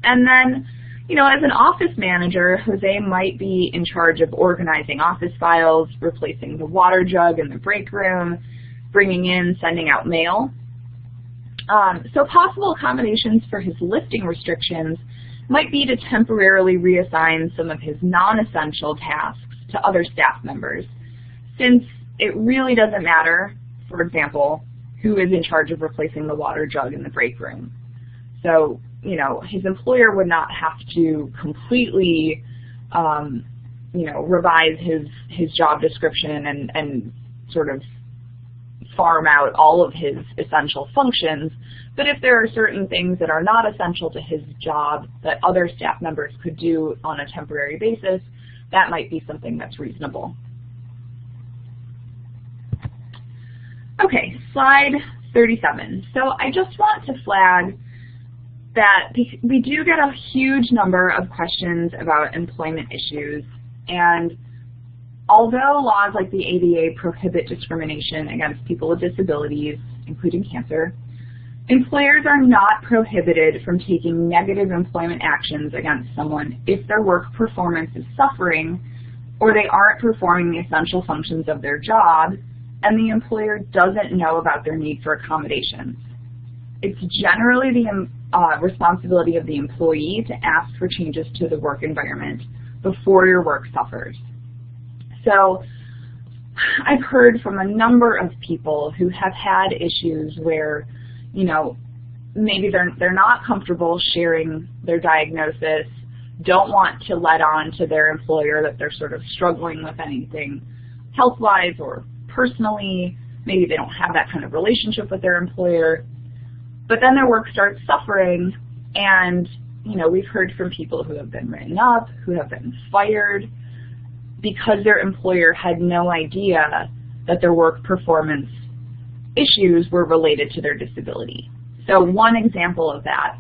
And then, as an office manager, Jose might be in charge of organizing office files, replacing the water jug in the break room, bringing in, sending out mail. So possible accommodations for his lifting restrictions might be to temporarily reassign some of his non-essential tasks to other staff members, since it really doesn't matter, for example, who is in charge of replacing the water jug in the break room. So, you know, his employer would not have to completely, you know, revise his job description and sort of farm out all of his essential functions. But if there are certain things that are not essential to his job that other staff members could do on a temporary basis, that might be something that's reasonable. Okay, slide 37. So I just want to flag that we do get a huge number of questions about employment issues, and although laws like the ADA prohibit discrimination against people with disabilities, including cancer, employers are not prohibited from taking negative employment actions against someone if their work performance is suffering or they aren't performing the essential functions of their job and the employer doesn't know about their need for accommodations. It's generally the responsibility of the employee to ask for changes to the work environment before your work suffers. So I've heard from a number of people who have had issues where, you know, maybe they're not comfortable sharing their diagnosis, don't want to let on to their employer that they're sort of struggling with anything health-wise or personally. Maybe they don't have that kind of relationship with their employer. But then their work starts suffering, and, you know, we've heard from people who have been written up, who have been fired, because their employer had no idea that their work performance issues were related to their disability. So one example of that,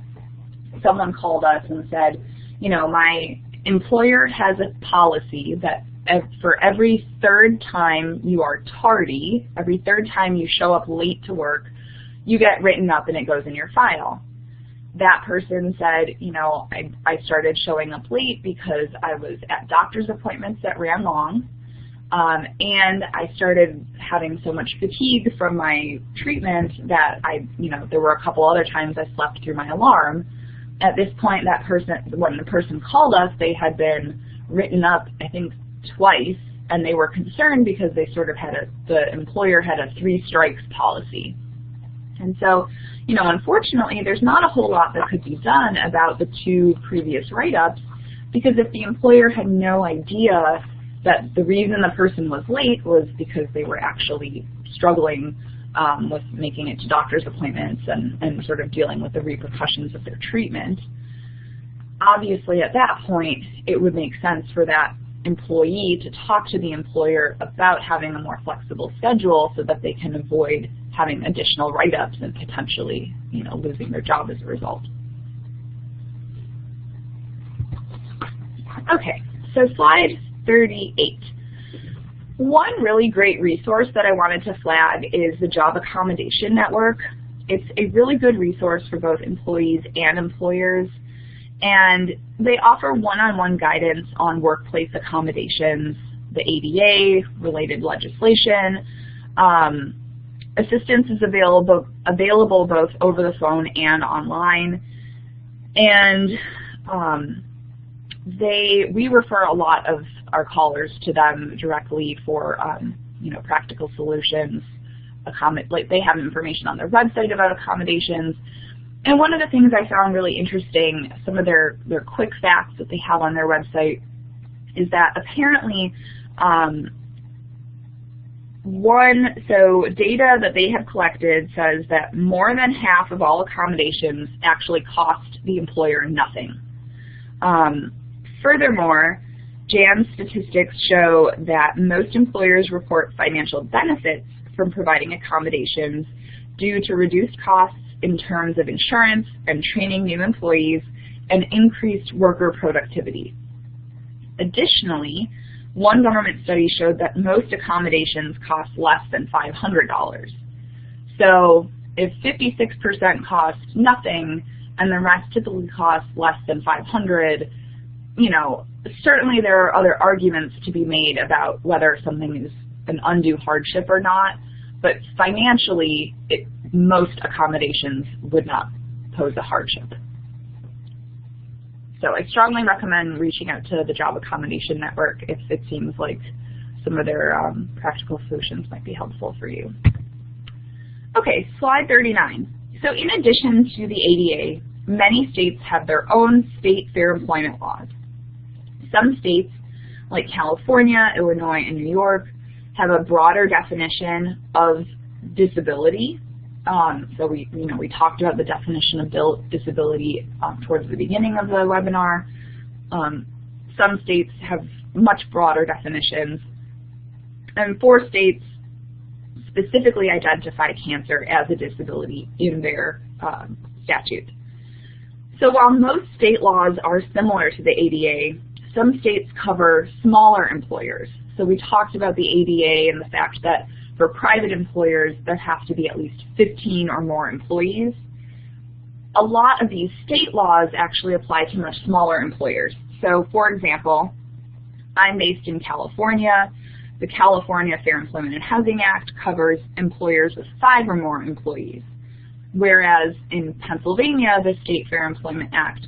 someone called us and said, you know, my employer has a policy that for every third time you are tardy, every third time you show up late to work, you get written up and it goes in your file. That person said, you know, I started showing up late because I was at doctor's appointments that ran long, and I started having so much fatigue from my treatment that there were a couple other times I slept through my alarm. At this point, when the person called us, they had been written up, I think, twice, and they were concerned because they sort of the employer had a 3 strikes policy. And so, you know, unfortunately, there's not a whole lot that could be done about the 2 previous write-ups, because if the employer had no idea that the reason the person was late was because they were actually struggling with making it to doctor's appointments and sort of dealing with the repercussions of their treatment, obviously at that point it would make sense for that employee to talk to the employer about having a more flexible schedule so that they can avoid having additional write-ups and potentially, you know, losing their job as a result. Okay, so slide 38. One really great resource that I wanted to flag is the Job Accommodation Network. It's a really good resource for both employees and employers, and they offer one-on-one guidance on workplace accommodations, the ADA, related legislation. Assistance is available both over the phone and online, and we refer a lot of our callers to them directly for you know, practical solutions. They have information on their website about accommodations. And one of the things I found really interesting, some of their quick facts that they have on their website, is that apparently data that they have collected says that more than half of all accommodations actually cost the employer nothing. Furthermore, JAN's statistics show that most employers report financial benefits from providing accommodations due to reduced costs in terms of insurance and training new employees and increased worker productivity. Additionally, one government study showed that most accommodations cost less than $500. So if 56% cost nothing and the rest typically costs less than $500, you know, certainly there are other arguments to be made about whether something is an undue hardship or not, but financially, most accommodations would not pose a hardship. So I strongly recommend reaching out to the Job Accommodation Network if it seems like some of their practical solutions might be helpful for you. Okay, slide 39. So in addition to the ADA, many states have their own state fair employment laws. Some states, like California, Illinois, and New York, have a broader definition of disability. So we talked about the definition of disability towards the beginning of the webinar. Some states have much broader definitions, and 4 states specifically identify cancer as a disability in their statute. So while most state laws are similar to the ADA, some states cover smaller employers. So we talked about the ADA and the fact that for private employers, there have to be at least 15 or more employees. A lot of these state laws actually apply to much smaller employers. So for example, I'm based in California. The California Fair Employment and Housing Act covers employers with 5 or more employees, whereas in Pennsylvania, the State Fair Employment Act,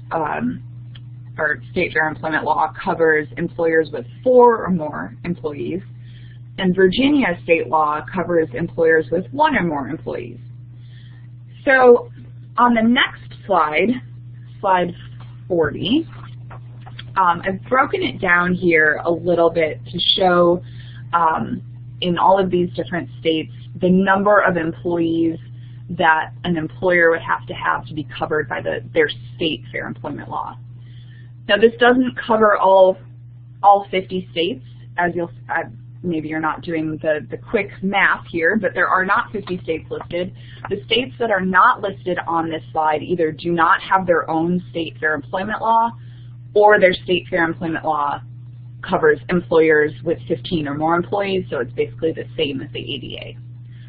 or State Fair Employment Law, covers employers with 4 or more employees, and Virginia state law covers employers with 1 or more employees. So on the next slide, slide 40, I've broken it down here a little bit to show in all of these different states the number of employees that an employer would have to be covered by their state fair employment law. Now this doesn't cover all 50 states, as maybe you're not doing the quick math here, but there are not 50 states listed. The states that are not listed on this slide either do not have their own state fair employment law, or their state fair employment law covers employers with 15 or more employees, so it's basically the same as the ADA.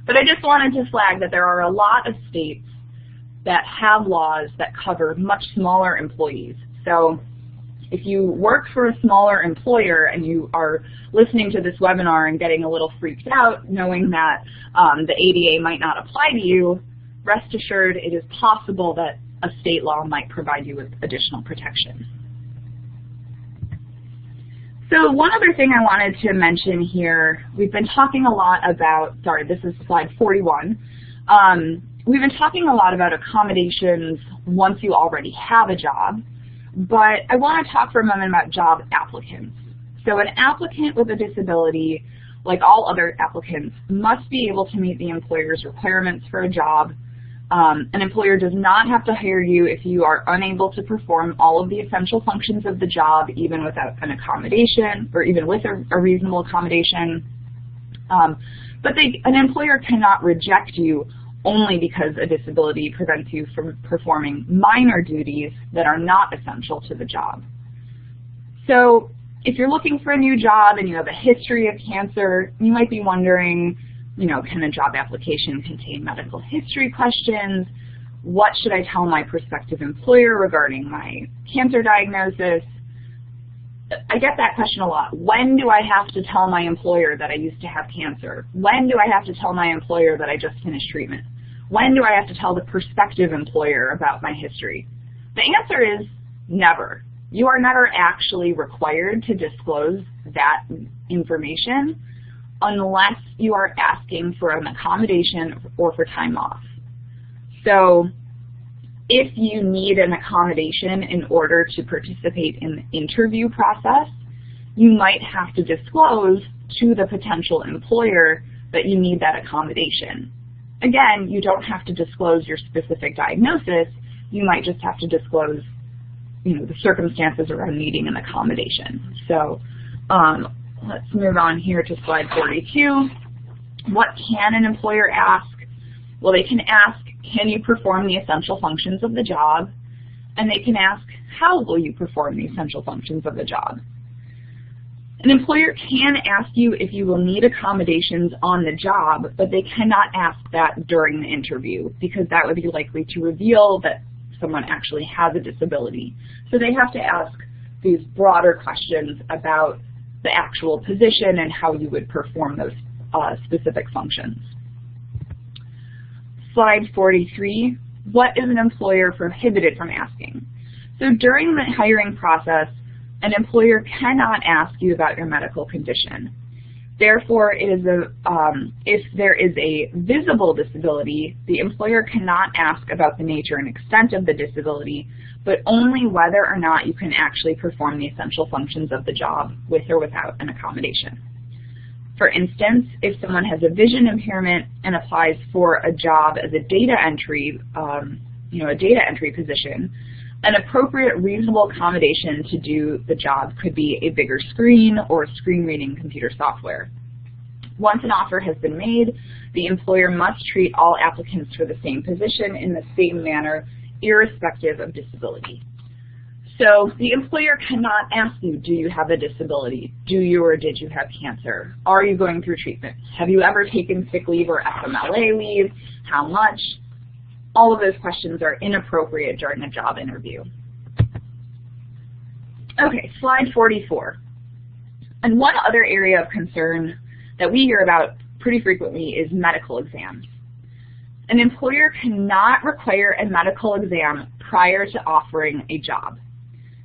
But I just wanted to flag that there are a lot of states that have laws that cover much smaller employees. So if you work for a smaller employer and you are listening to this webinar and getting a little freaked out knowing that the ADA might not apply to you, rest assured it is possible that a state law might provide you with additional protection. So one other thing I wanted to mention here, we've been talking a lot about, sorry, this is slide 41. We've been talking a lot about accommodations once you already have a job, but I want to talk for a moment about job applicants. So an applicant with a disability, like all other applicants, must be able to meet the employer's requirements for a job. An employer does not have to hire you if you are unable to perform all of the essential functions of the job, even without an accommodation, or even with a reasonable accommodation. But an employer cannot reject you only because a disability prevents you from performing minor duties that are not essential to the job. So if you're looking for a new job and you have a history of cancer, you might be wondering, can a job application contain medical history questions? What should I tell my prospective employer regarding my cancer diagnosis? I get that question a lot. When do I have to tell my employer that I used to have cancer? When do I have to tell my employer that I just finished treatment? When do I have to tell the prospective employer about my history? The answer is never. You are never actually required to disclose that information unless you are asking for an accommodation or for time off. So if you need an accommodation in order to participate in the interview process, you might have to disclose to the potential employer that you need that accommodation. Again, you don't have to disclose your specific diagnosis. You might just have to disclose, the circumstances around needing an accommodation. So let's move on here to slide 42. What can an employer ask? Well, they can ask, can you perform the essential functions of the job? And they can ask, how will you perform the essential functions of the job? An employer can ask you if you will need accommodations on the job, but they cannot ask that during the interview because that would be likely to reveal that someone actually has a disability. So they have to ask these broader questions about the actual position and how you would perform those specific functions. Slide 43, what is an employer prohibited from asking? So during the hiring process, an employer cannot ask you about your medical condition. Therefore, if there is a visible disability, the employer cannot ask about the nature and extent of the disability, but only whether or not you can actually perform the essential functions of the job with or without an accommodation. For instance, if someone has a vision impairment and applies for a job as a data entry, a data entry position, an appropriate reasonable accommodation to do the job could be a bigger screen or screen reading computer software. Once an offer has been made, the employer must treat all applicants for the same position in the same manner, irrespective of disability. So the employer cannot ask you, do you have a disability? Do you or did you have cancer? Are you going through treatment? Have you ever taken sick leave or FMLA leave? How much? All of those questions are inappropriate during a job interview. Okay, slide 44. And one other area of concern that we hear about pretty frequently is medical exams. An employer cannot require a medical exam prior to offering a job.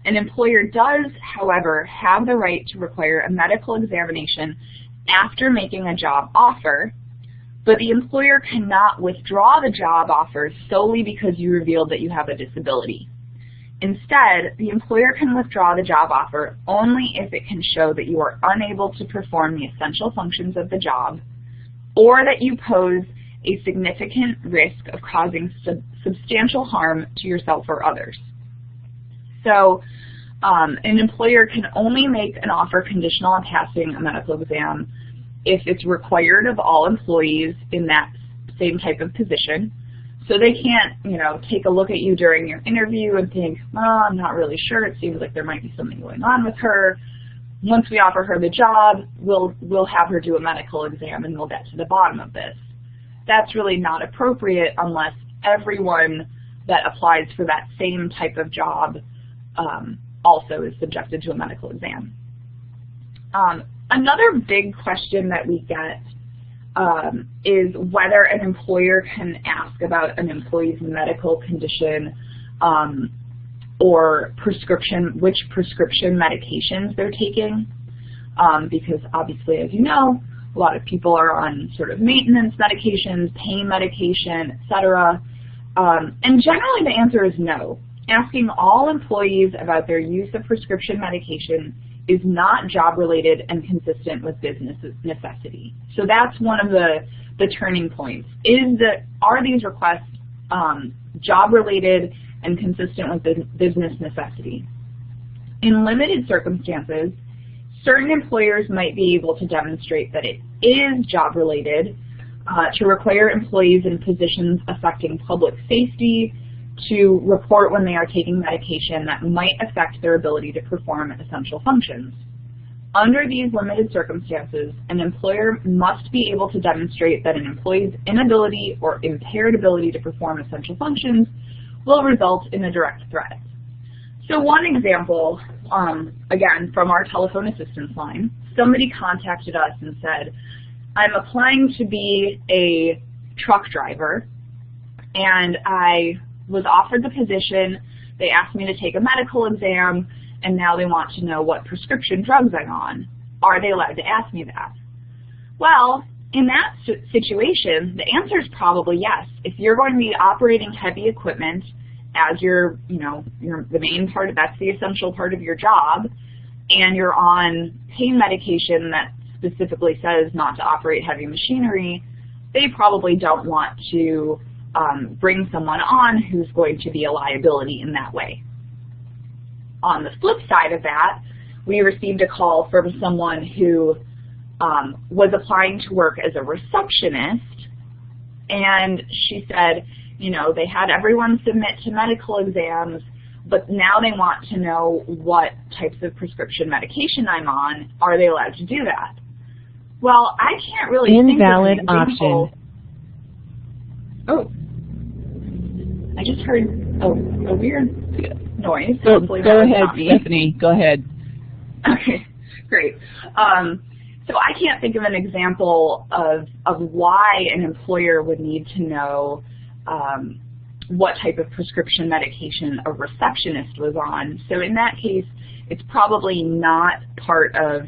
An employer does, however, have the right to require a medical examination after making a job offer, but the employer cannot withdraw the job offer solely because you revealed that you have a disability. Instead, the employer can withdraw the job offer only if it can show that you are unable to perform the essential functions of the job, or that you pose a significant risk of causing substantial harm to yourself or others. So an employer can only make an offer conditional on passing a medical exam if it's required of all employees in that same type of position. So they can't, take a look at you during your interview and think, well, I'm not really sure. It seems like there might be something going on with her. Once we offer her the job, we'll have her do a medical exam and we'll get to the bottom of this. That's really not appropriate unless everyone that applies for that same type of job also is subjected to a medical exam. Another big question that we get is whether an employer can ask about an employee's medical condition or which prescription medications they're taking, because obviously, as you know, a lot of people are on sort of maintenance medications, pain medication, etc. And generally the answer is no. Asking all employees about their use of prescription medication is not job-related and consistent with business necessity. So that's one of the turning points. Are these requests job-related and consistent with business necessity? In limited circumstances, certain employers might be able to demonstrate that it is job-related to require employees in positions affecting public safety to report when they are taking medication that might affect their ability to perform essential functions. Under these limited circumstances, an employer must be able to demonstrate that an employee's inability or impaired ability to perform essential functions will result in a direct threat. So one example, again, from our telephone assistance line, somebody contacted us and said, I'm applying to be a truck driver, and I was offered the position. They asked me to take a medical exam, and now they want to know what prescription drugs I'm on. Are they allowed to ask me that? Well, in that situation, the answer is probably yes. If you're going to be operating heavy equipment as the main part, that's the essential part of your job, and you're on pain medication that specifically says not to operate heavy machinery, they probably don't want to bring someone on who's going to be a liability in that way. On the flip side of that, we received a call from someone who was applying to work as a receptionist, and she said, they had everyone submit to medical exams, but now they want to know what types of prescription medication I'm on. Are they allowed to do that? Well, I can't really think of an example. Oh, I just heard a weird noise. Go ahead, Stephanie. Go ahead. Okay, great. So I can't think of an example of why an employer would need to know what type of prescription medication a receptionist was on. So in that case, it's probably not part of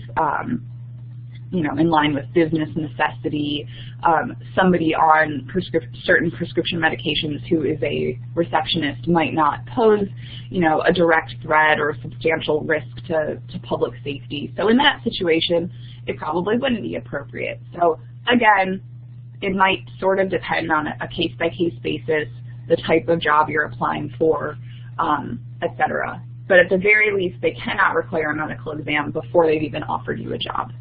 in line with business necessity, somebody on certain prescription medications who is a receptionist might not pose, a direct threat or substantial risk to public safety. So in that situation, it probably wouldn't be appropriate. So again, it might sort of depend on a case-by-case basis, the type of job you're applying for, etc. But at the very least, they cannot require a medical exam before they've even offered you a job.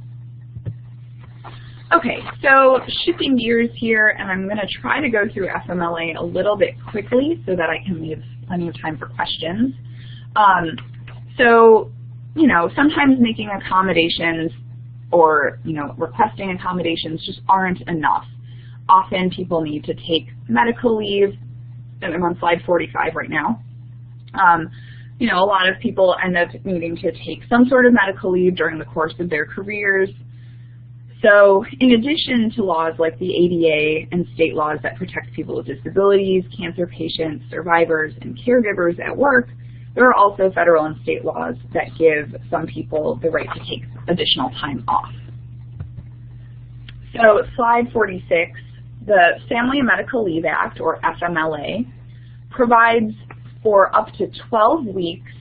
Okay, so shifting gears here, and I'm going to try to go through FMLA a little bit quickly so that I can leave plenty of time for questions. Sometimes making accommodations or, requesting accommodations just aren't enough. Often people need to take medical leave, and I'm on slide 45 right now. A lot of people end up needing to take some sort of medical leave during the course of their careers. So in addition to laws like the ADA and state laws that protect people with disabilities, cancer patients, survivors, and caregivers at work, there are also federal and state laws that give some people the right to take additional time off. So slide 46, the Family and Medical Leave Act, or FMLA, provides for up to 12 weeks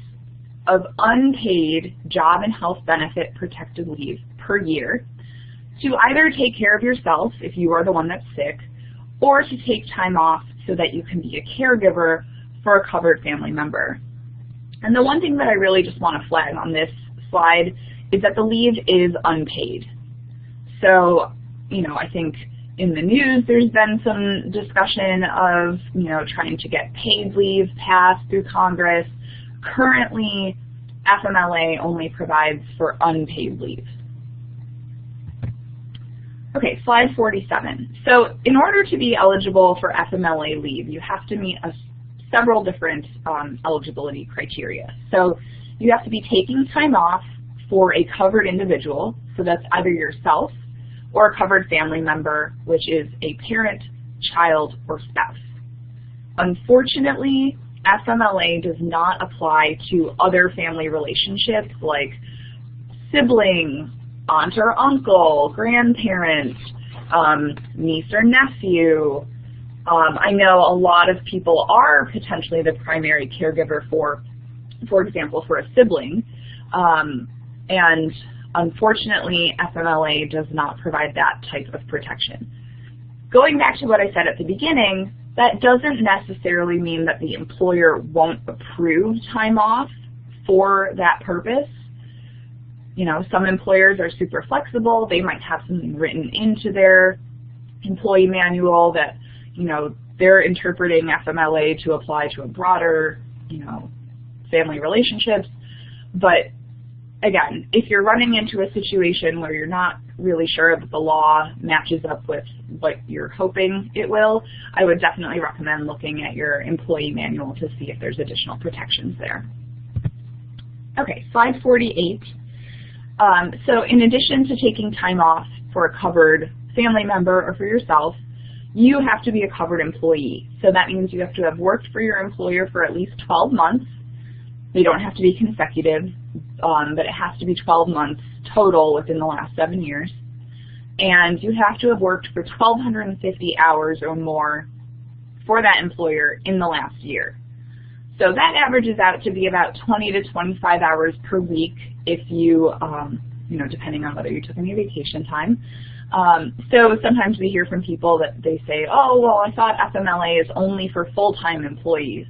of unpaid job and health benefit protected leave per year to either take care of yourself if you are the one that's sick, or to take time off so that you can be a caregiver for a covered family member. And the one thing that I really just want to flag on this slide is that the leave is unpaid. So, I think in the news there's been some discussion of, trying to get paid leave passed through Congress. Currently, FMLA only provides for unpaid leave. Okay, slide 47. So in order to be eligible for FMLA leave, you have to meet several different eligibility criteria. So you have to be taking time off for a covered individual, so that's either yourself or a covered family member, which is a parent, child, or spouse. Unfortunately, FMLA does not apply to other family relationships like siblings, aunt or uncle, grandparents, niece or nephew. I know a lot of people are potentially the primary caregiver for example, for a sibling, and unfortunately, FMLA does not provide that type of protection. Going back to what I said at the beginning, that doesn't necessarily mean that the employer won't approve time off for that purpose. Some employers are super flexible. They might have something written into their employee manual that, they're interpreting FMLA to apply to a broader, family relationships. But again, if you're running into a situation where you're not really sure that the law matches up with what you're hoping it will, I would definitely recommend looking at your employee manual to see if there's additional protections there. Okay, slide 48. So in addition to taking time off for a covered family member or for yourself, you have to be a covered employee. So that means you have to have worked for your employer for at least 12 months. They don't have to be consecutive, but it has to be 12 months total within the last 7 years. And you have to have worked for 1,250 hours or more for that employer in the last year. So that averages out to be about 20 to 25 hours per week if you, depending on whether you took any vacation time. So sometimes we hear from people that they say, oh, well, I thought FMLA is only for full-time employees.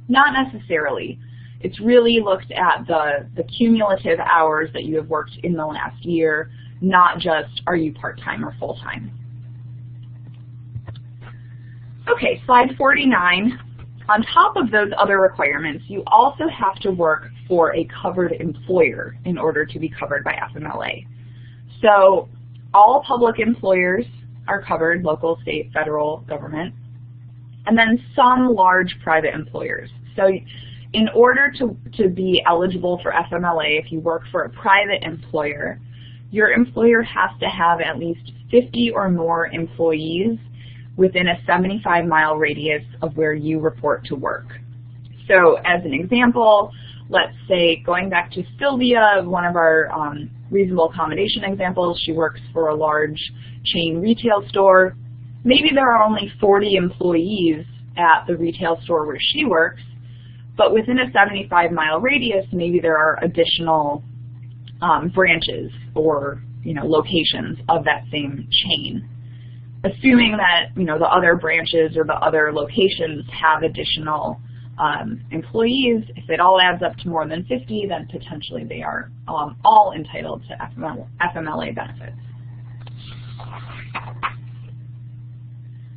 Not necessarily. It's really looked at the cumulative hours that you have worked in the last year, not just are you part-time or full-time. Okay, slide 49. On top of those other requirements, you also have to work for a covered employer in order to be covered by FMLA. So all public employers are covered, local, state, federal, government, and then some large private employers. So in order to be eligible for FMLA, if you work for a private employer, your employer has to have at least 50 or more employees within a 75-mile radius of where you report to work. So as an example, let's say, going back to Sylvia, one of our reasonable accommodation examples, she works for a large chain retail store. Maybe there are only 40 employees at the retail store where she works, but within a 75-mile radius, maybe there are additional branches or locations of that same chain. Assuming that the other branches or the other locations have additional employees, if it all adds up to more than 50, then potentially they are all entitled to FMLA benefits.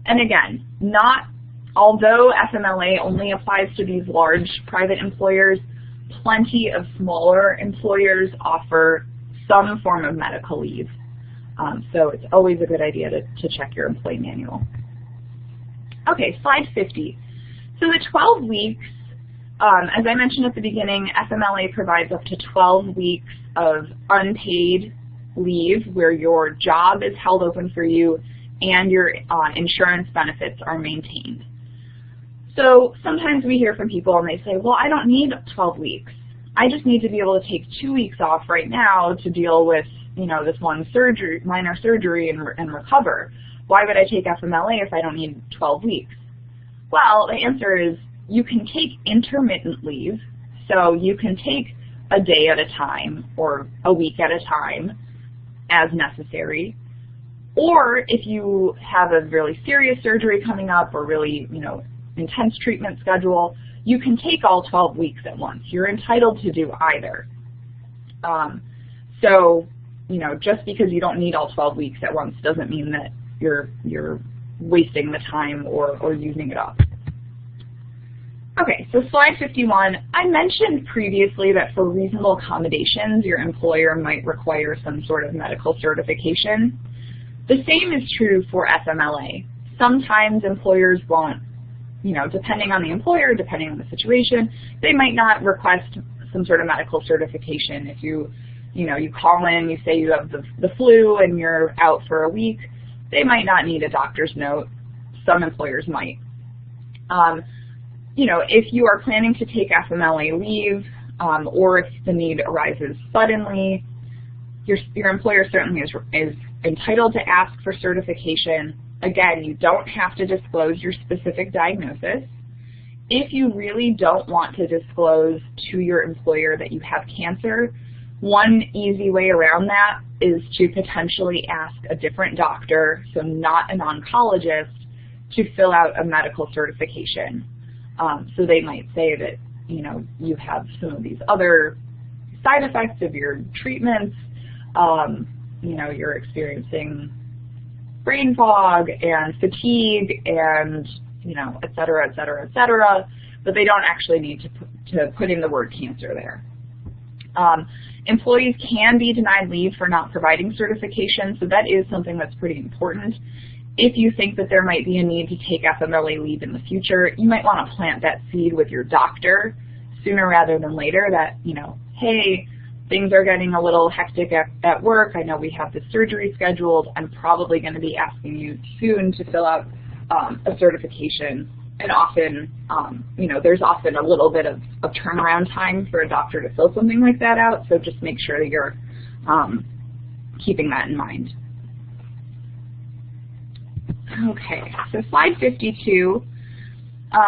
And again, although FMLA only applies to these large private employers, plenty of smaller employers offer some form of medical leave. So it's always a good idea to check your employee manual. Okay, slide 50. So the 12 weeks, as I mentioned at the beginning, FMLA provides up to 12 weeks of unpaid leave where your job is held open for you and your insurance benefits are maintained. So sometimes we hear from people and they say, well, I don't need 12 weeks. I just need to be able to take 2 weeks off right now to deal with this one minor surgery and recover. Why would I take FMLA if I don't need 12 weeks? Well, the answer is you can take intermittent leave. So you can take a day at a time or a week at a time as necessary. Or if you have a really serious surgery coming up or really, intense treatment schedule, you can take all 12 weeks at once. You're entitled to do either. So, just because you don't need all 12 weeks at once doesn't mean that you're wasting the time or using it up. Okay, so slide 51. I mentioned previously that for reasonable accommodations, your employer might require some sort of medical certification. The same is true for FMLA. Sometimes employers won't, depending on the employer, depending on the situation, they might not request some sort of medical certification. If you call in, you say you have the flu and you're out for a week, they might not need a doctor's note. Some employers might. If you are planning to take FMLA leave or if the need arises suddenly, your employer certainly is entitled to ask for certification. Again, you don't have to disclose your specific diagnosis. If you really don't want to disclose to your employer that you have cancer, one easy way around that is to potentially ask a different doctor, so not an oncologist, to fill out a medical certification. So they might say that, you have some of these other side effects of your treatments, you're experiencing brain fog and fatigue and, et cetera, et cetera, et cetera, but they don't actually need to put in the word cancer there. Employees can be denied leave for not providing certification, so that is something that's pretty important. If you think that there might be a need to take FMLA leave in the future, you might want to plant that seed with your doctor sooner rather than later that, hey, things are getting a little hectic at work. I know we have this surgery scheduled. I'm probably going to be asking you soon to fill out a certification. And often, there's often a little bit of turnaround time for a doctor to fill something like that out. So just make sure that you're keeping that in mind. Okay, so slide 52.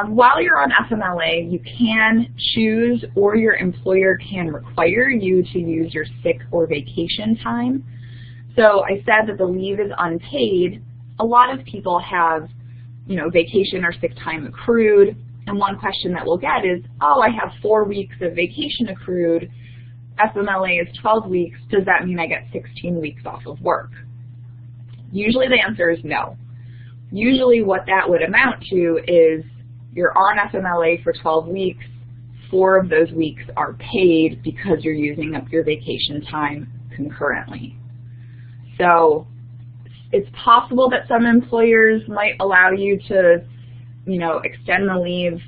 While you're on FMLA, you can choose or your employer can require you to use your sick or vacation time. So I said that the leave is unpaid. A lot of people have, vacation or sick time accrued. And one question that we'll get is, oh, I have 4 weeks of vacation accrued. FMLA is 12 weeks. Does that mean I get 16 weeks off of work? Usually the answer is no. Usually what that would amount to is you're on FMLA for 12 weeks, 4 of those weeks are paid because you're using up your vacation time concurrently. So it's possible that some employers might allow you to, extend the leave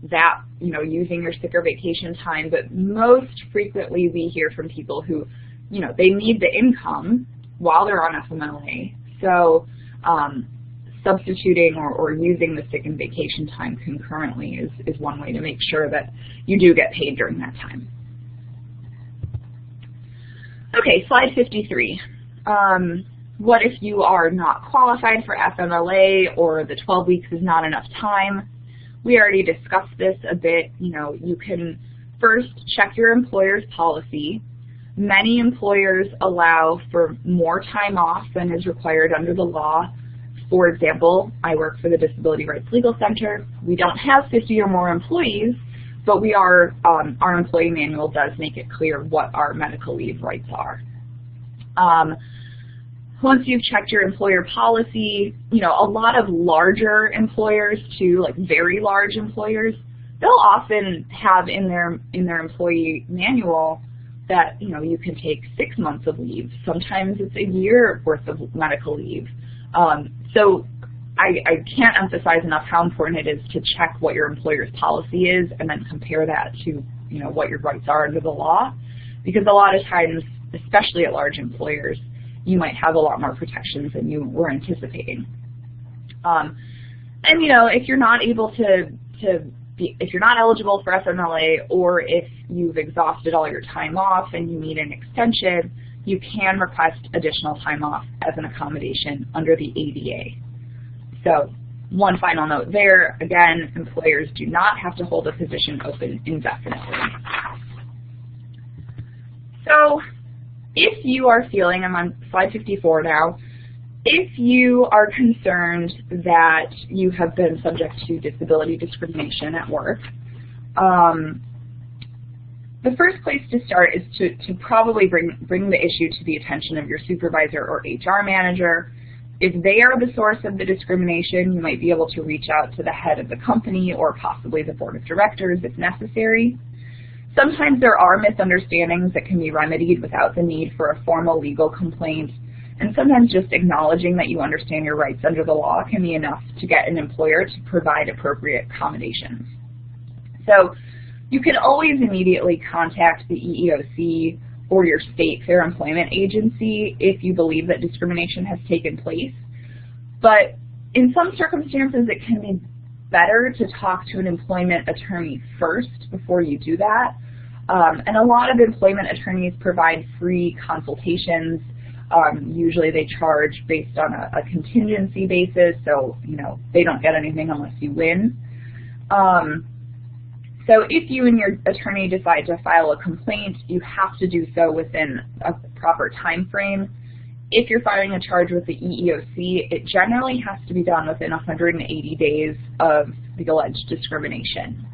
that, using your sick or vacation time, but most frequently we hear from people who, they need the income while they're on FMLA. So substituting or using the sick and vacation time concurrently is one way to make sure that you do get paid during that time. Okay, slide 53. What if you are not qualified for FMLA or the 12 weeks is not enough time? We already discussed this a bit. You know, you can first check your employer's policy. Many employers allow for more time off than is required under the law. For example, I work for the Disability Rights Legal Center. We don't have 50 or more employees, but we are, our employee manual does make it clear what our medical leave rights are. Once you've checked your employer policy, you know, a lot of larger employers too, like very large employers, they'll often have in their employee manual that, you know, you can take 6 months of leave. Sometimes it's a year worth of medical leave. So I can't emphasize enough how important it is to check what your employer's policy is and then compare that to, you know, what your rights are under the law, because a lot of times, especially at large employers, you might have a lot more protections than you were anticipating. And you know, if you're not able if you're not eligible for FMLA, or if you've exhausted all your time off and you need an extension, you can request additional time off as an accommodation under the ADA. So one final note there, again, employers do not have to hold a position open indefinitely. So if you are feeling, I'm on slide 54 now, if you are concerned that you have been subject to disability discrimination at work, the first place to start is to probably bring the issue to the attention of your supervisor or HR manager. If they are the source of the discrimination, you might be able to reach out to the head of the company or possibly the board of directors if necessary. Sometimes there are misunderstandings that can be remedied without the need for a formal legal complaint, and sometimes just acknowledging that you understand your rights under the law can be enough to get an employer to provide appropriate accommodations. So you can always immediately contact the EEOC or your state fair employment agency if you believe that discrimination has taken place. But in some circumstances, it can be better to talk to an employment attorney first before you do that. And a lot of employment attorneys provide free consultations. Usually they charge based on a contingency basis, so you know they don't get anything unless you win. So if you and your attorney decide to file a complaint, you have to do so within a proper time frame. If you're filing a charge with the EEOC, it generally has to be done within 180 days of the alleged discrimination.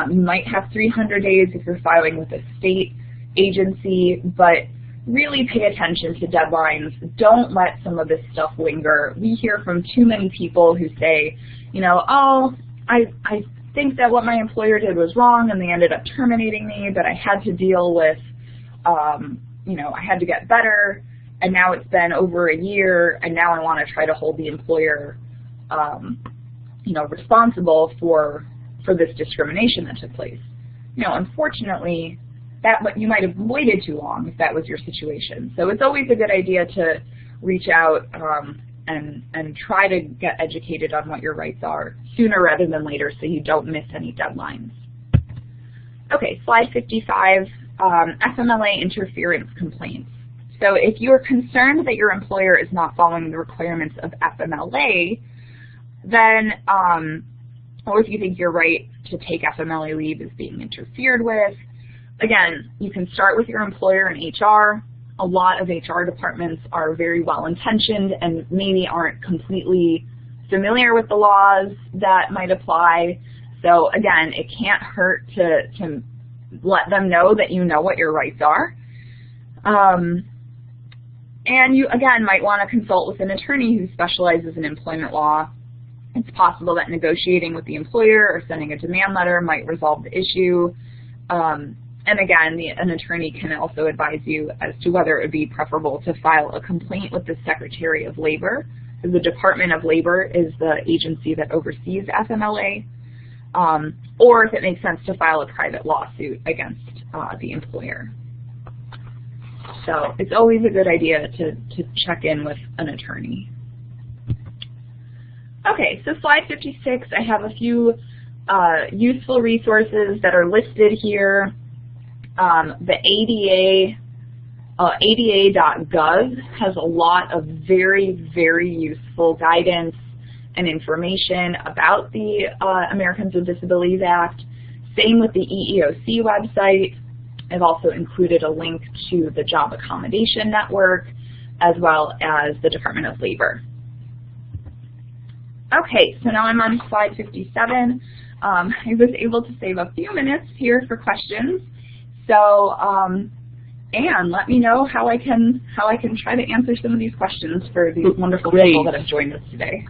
You might have 300 days if you're filing with a state agency, but really pay attention to deadlines. Don't let some of this stuff linger. We hear from too many people who say, you know, oh, I think that what my employer did was wrong and they ended up terminating me, but I had to deal with, you know, I had to get better, and now it's been over a year, and now I want to try to hold the employer, you know, responsible for this discrimination that took place. You know, unfortunately, you might have waited too long if that was your situation. So it's always a good idea to reach out and try to get educated on what your rights are sooner rather than later so you don't miss any deadlines. Okay, slide 55, FMLA interference complaints. So if you're concerned that your employer is not following the requirements of FMLA, then, or if you think your right to take FMLA leave is being interfered with, again, you can start with your employer and HR. A lot of HR departments are very well-intentioned and maybe aren't completely familiar with the laws that might apply. So again, it can't hurt to let them know that you know what your rights are. And you, again, might want to consult with an attorney who specializes in employment law. It's possible that negotiating with the employer or sending a demand letter might resolve the issue. And again, an attorney can also advise you as to whether it would be preferable to file a complaint with the Secretary of Labor. The Department of Labor is the agency that oversees FMLA, or if it makes sense to file a private lawsuit against the employer. So it's always a good idea to check in with an attorney. Okay, so slide 56, I have a few useful resources that are listed here. The ADA.gov has a lot of very, very useful guidance and information about the Americans with Disabilities Act. Same with the EEOC website. I've also included a link to the Job Accommodation Network as well as the Department of Labor. Okay, so now I'm on slide 57. I was able to save a few minutes here for questions. So Anne, let me know how I can try to answer some of these questions for these wonderful people that have joined us today.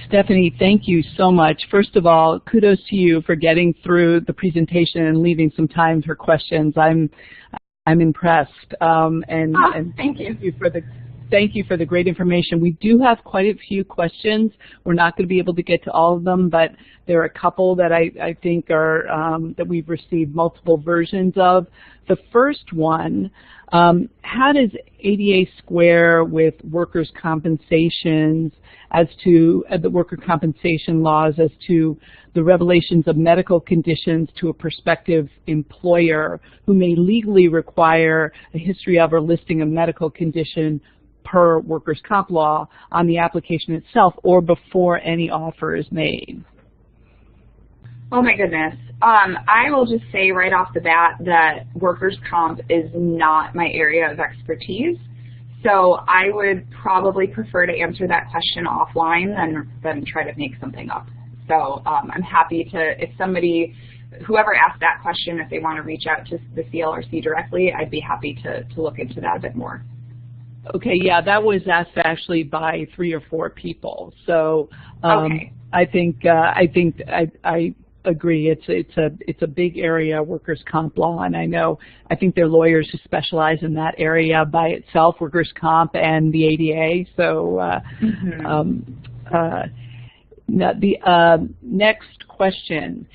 Stephanie, thank you so much. First of all, kudos to you for getting through the presentation and leaving some time for questions. I'm impressed. Thank you. Thank you for the great information. We do have quite a few questions. We're not going to be able to get to all of them, but there are a couple that I think are that we've received multiple versions of. The first one, how does ADA square with workers' compensations as to the worker compensation laws as to the revelations of medical conditions to a prospective employer who may legally require a history of or listing of medical condition per workers' comp law on the application itself or before any offer is made? Oh my goodness. I will just say right off the bat that workers' comp is not my area of expertise. So I would probably prefer to answer that question offline than try to make something up. So I'm happy to, if somebody, whoever asked that question, if they want to reach out to the CLRC directly, I'd be happy to look into that a bit more. Okay, yeah, that was asked actually by 3 or 4 people. So okay. I think I agree. It's a big area, workers' comp law, and I think there are lawyers who specialize in that area by itself, workers' comp and the ADA. So the next question.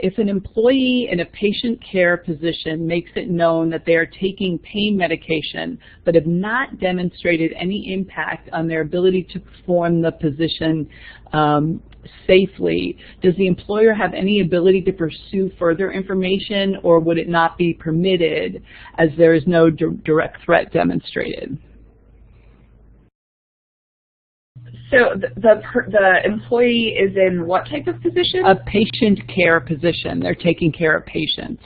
If an employee in a patient care position makes it known that they are taking pain medication but have not demonstrated any impact on their ability to perform the position safely, does the employer have any ability to pursue further information, or would it not be permitted as there is no direct threat demonstrated? So the employee is in what type of position? A patient care position. They're taking care of patients.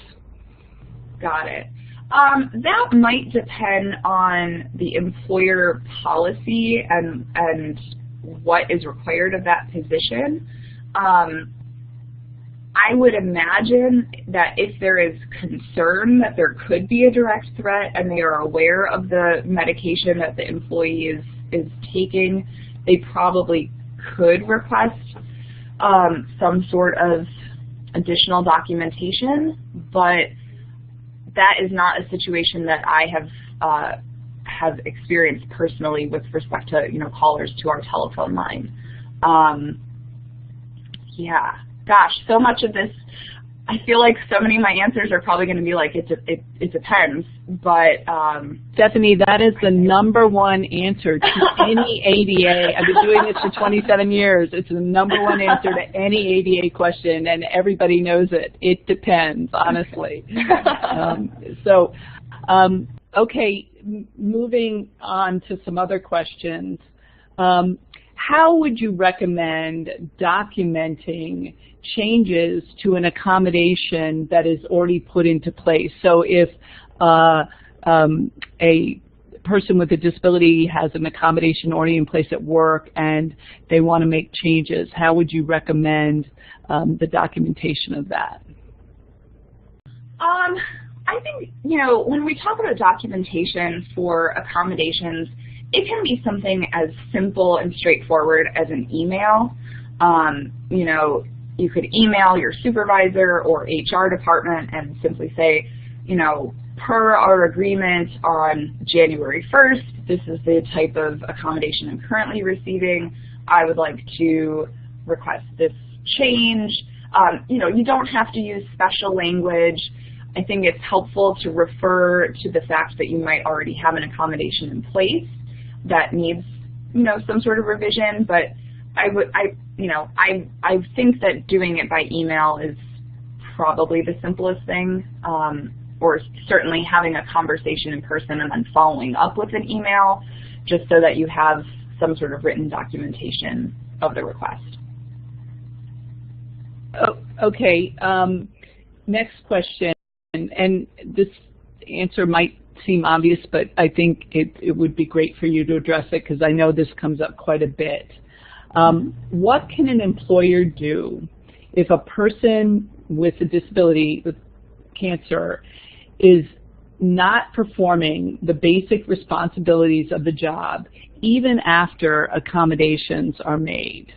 Got it. That might depend on the employer policy and what is required of that position. I would imagine that if there is concern that there could be a direct threat and they are aware of the medication that the employee is taking, they probably could request some sort of additional documentation, but that is not a situation that I have experienced personally with respect to callers to our telephone line. Yeah, gosh, so much of this, I feel like so many of my answers are probably going to be like, it depends, but... Stephanie, that is the #1 answer to any ADA. I've been doing this for 27 years. It's the #1 answer to any ADA question, and everybody knows it. It depends, honestly. Okay, moving on to some other questions. How would you recommend documenting changes to an accommodation that is already put into place? So if a person with a disability has an accommodation already in place at work and they want to make changes, how would you recommend the documentation of that? I think, when we talk about documentation for accommodations, it can be something as simple and straightforward as an email. You could email your supervisor or HR department and simply say, per our agreement on January 1st, this is the type of accommodation I'm currently receiving. I would like to request this change. You don't have to use special language. I think it's helpful to refer to the fact that you might already have an accommodation in place that needs, some sort of revision, but I think that doing it by email is probably the simplest thing, or certainly having a conversation in person and then following up with an email, just so that you have some sort of written documentation of the request. Oh, okay. Next question, and this answer might seem obvious, but I think it would be great for you to address it because I know this comes up quite a bit. What can an employer do if a person with a disability, with cancer, is not performing the basic responsibilities of the job even after accommodations are made?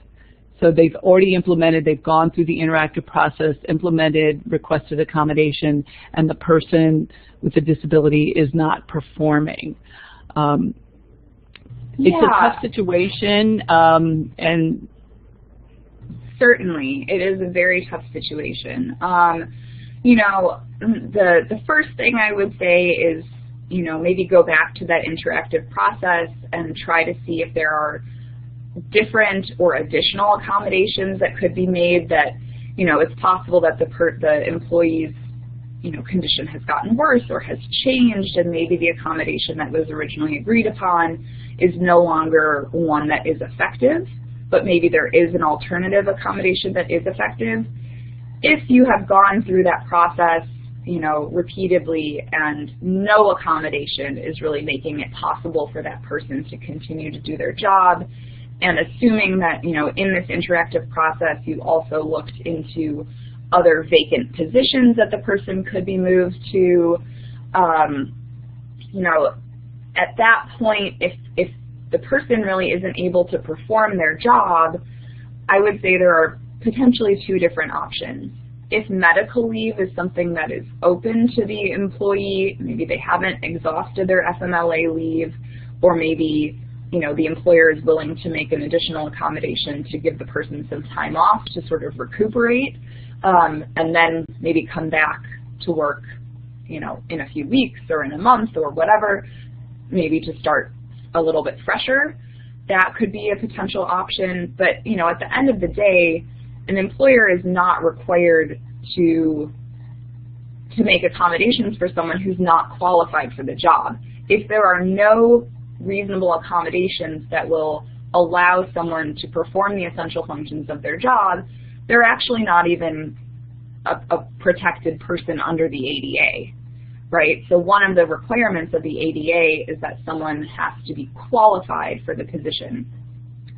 So they've already implemented, they've gone through the interactive process, implemented, requested accommodation, and the person with a disability is not performing. It's a tough situation, and certainly it is a very tough situation. You know, the first thing I would say is, you know, maybe go back to that interactive process and try to see if there are different or additional accommodations that could be made. That, you know, it's possible that the employee's, you know, condition has gotten worse or has changed, and maybe the accommodation that was originally agreed upon is no longer one that is effective, but maybe there is an alternative accommodation that is effective. If you have gone through that process, you know, repeatedly, and no accommodation is really making it possible for that person to continue to do their job, and assuming that, you know, in this interactive process you also looked into other vacant positions that the person could be moved to, you know, at that point, if the person really isn't able to perform their job, I would say there are potentially two different options. If medical leave is something that is open to the employee, maybe they haven't exhausted their FMLA leave, or maybe, you know, the employer is willing to make an additional accommodation to give the person some time off to sort of recuperate, and then maybe come back to work, you know, in a few weeks or in a month or whatever, maybe to start a little bit fresher. That could be a potential option. But, you know, at the end of the day, an employer is not required to make accommodations for someone who's not qualified for the job. If there are no reasonable accommodations that will allow someone to perform the essential functions of their job, they're actually not even a protected person under the ADA, right? So one of the requirements of the ADA is that someone has to be qualified for the position.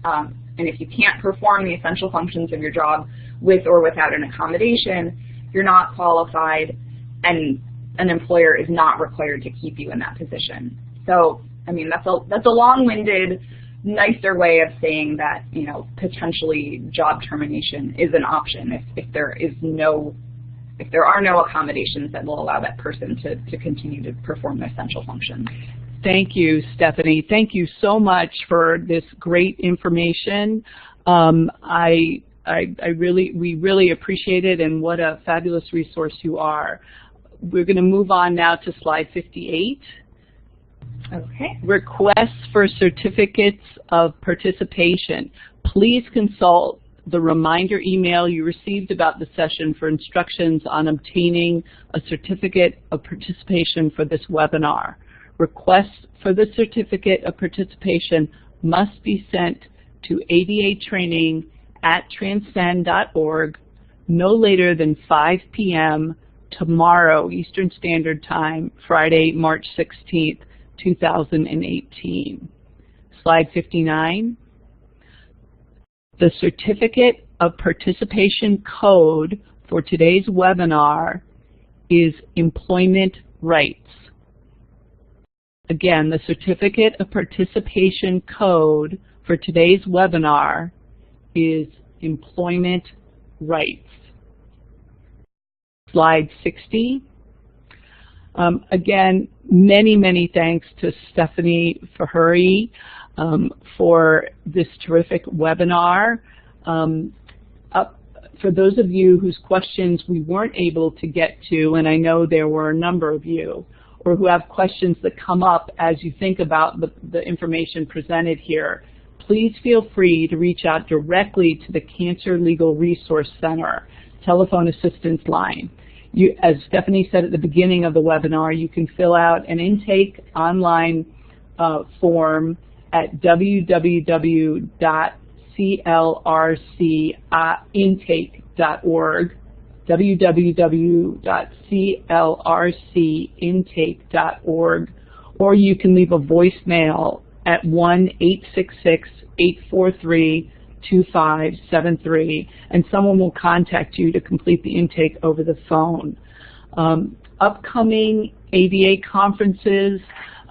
And if you can't perform the essential functions of your job with or without an accommodation, you're not qualified, and an employer is not required to keep you in that position. So, I mean, that's a long-winded, nicer way of saying that, you know, potentially job termination is an option if there are no accommodations that will allow that person to continue to perform the essential functions. Thank you, Stephanie. Thank you so much for this great information. We really appreciate it, and what a fabulous resource you are. We're going to move on now to slide 58. Okay. Requests for certificates of participation. Please consult the reminder email you received about the session for instructions on obtaining a certificate of participation for this webinar. Requests for the certificate of participation must be sent to adatraining@transcend.org no later than 5 p.m. tomorrow, Eastern Standard Time, Friday, March 16th, 2018. Slide 59. The Certificate of Participation code for today's webinar is Employment Rights. Again, the Certificate of Participation code for today's webinar is Employment Rights. Slide 60. Again, many thanks to Stephanie Fahuri for this terrific webinar. For those of you whose questions we weren't able to get to, and I know there were a number of you, or who have questions that come up as you think about the information presented here, please feel free to reach out directly to the Cancer Legal Resource Center telephone assistance line. As Stephanie said at the beginning of the webinar, you can fill out an intake online form at www.clrcintake.org, www.clrcintake.org, or you can leave a voicemail at 1-866-843-2573, and someone will contact you to complete the intake over the phone. Upcoming ADA conferences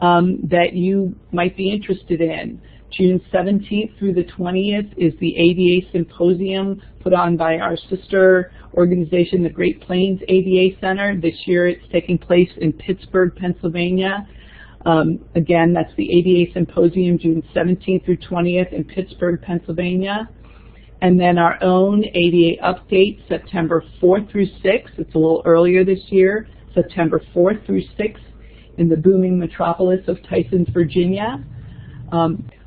that you might be interested in. June 17th through the 20th is the ADA Symposium put on by our sister organization, the Great Plains ADA Center. This year it's taking place in Pittsburgh, Pennsylvania. Again, that's the ADA Symposium, June 17th through 20th in Pittsburgh, Pennsylvania. And then our own ADA Update, September 4th through 6th. It's a little earlier this year, September 4th through 6th in the booming metropolis of Tysons, Virginia.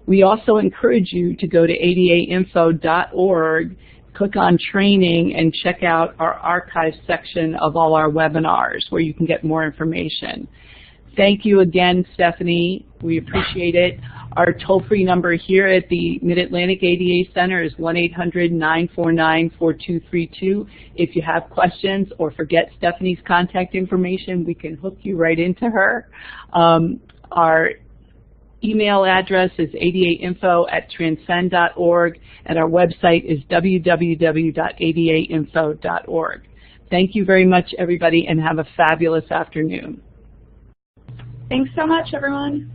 We also encourage you to go to adainfo.org, click on training, and check out our archive section of all our webinars where you can get more information. Thank you again, Stephanie. We appreciate it. Our toll-free number here at the Mid-Atlantic ADA Center is 1-800-949-4232. If you have questions or forget Stephanie's contact information, we can hook you right into her. Our email address is adainfo@transcend.org, and our website is www.adainfo.org. Thank you very much, everybody, and have a fabulous afternoon. Thanks so much, everyone.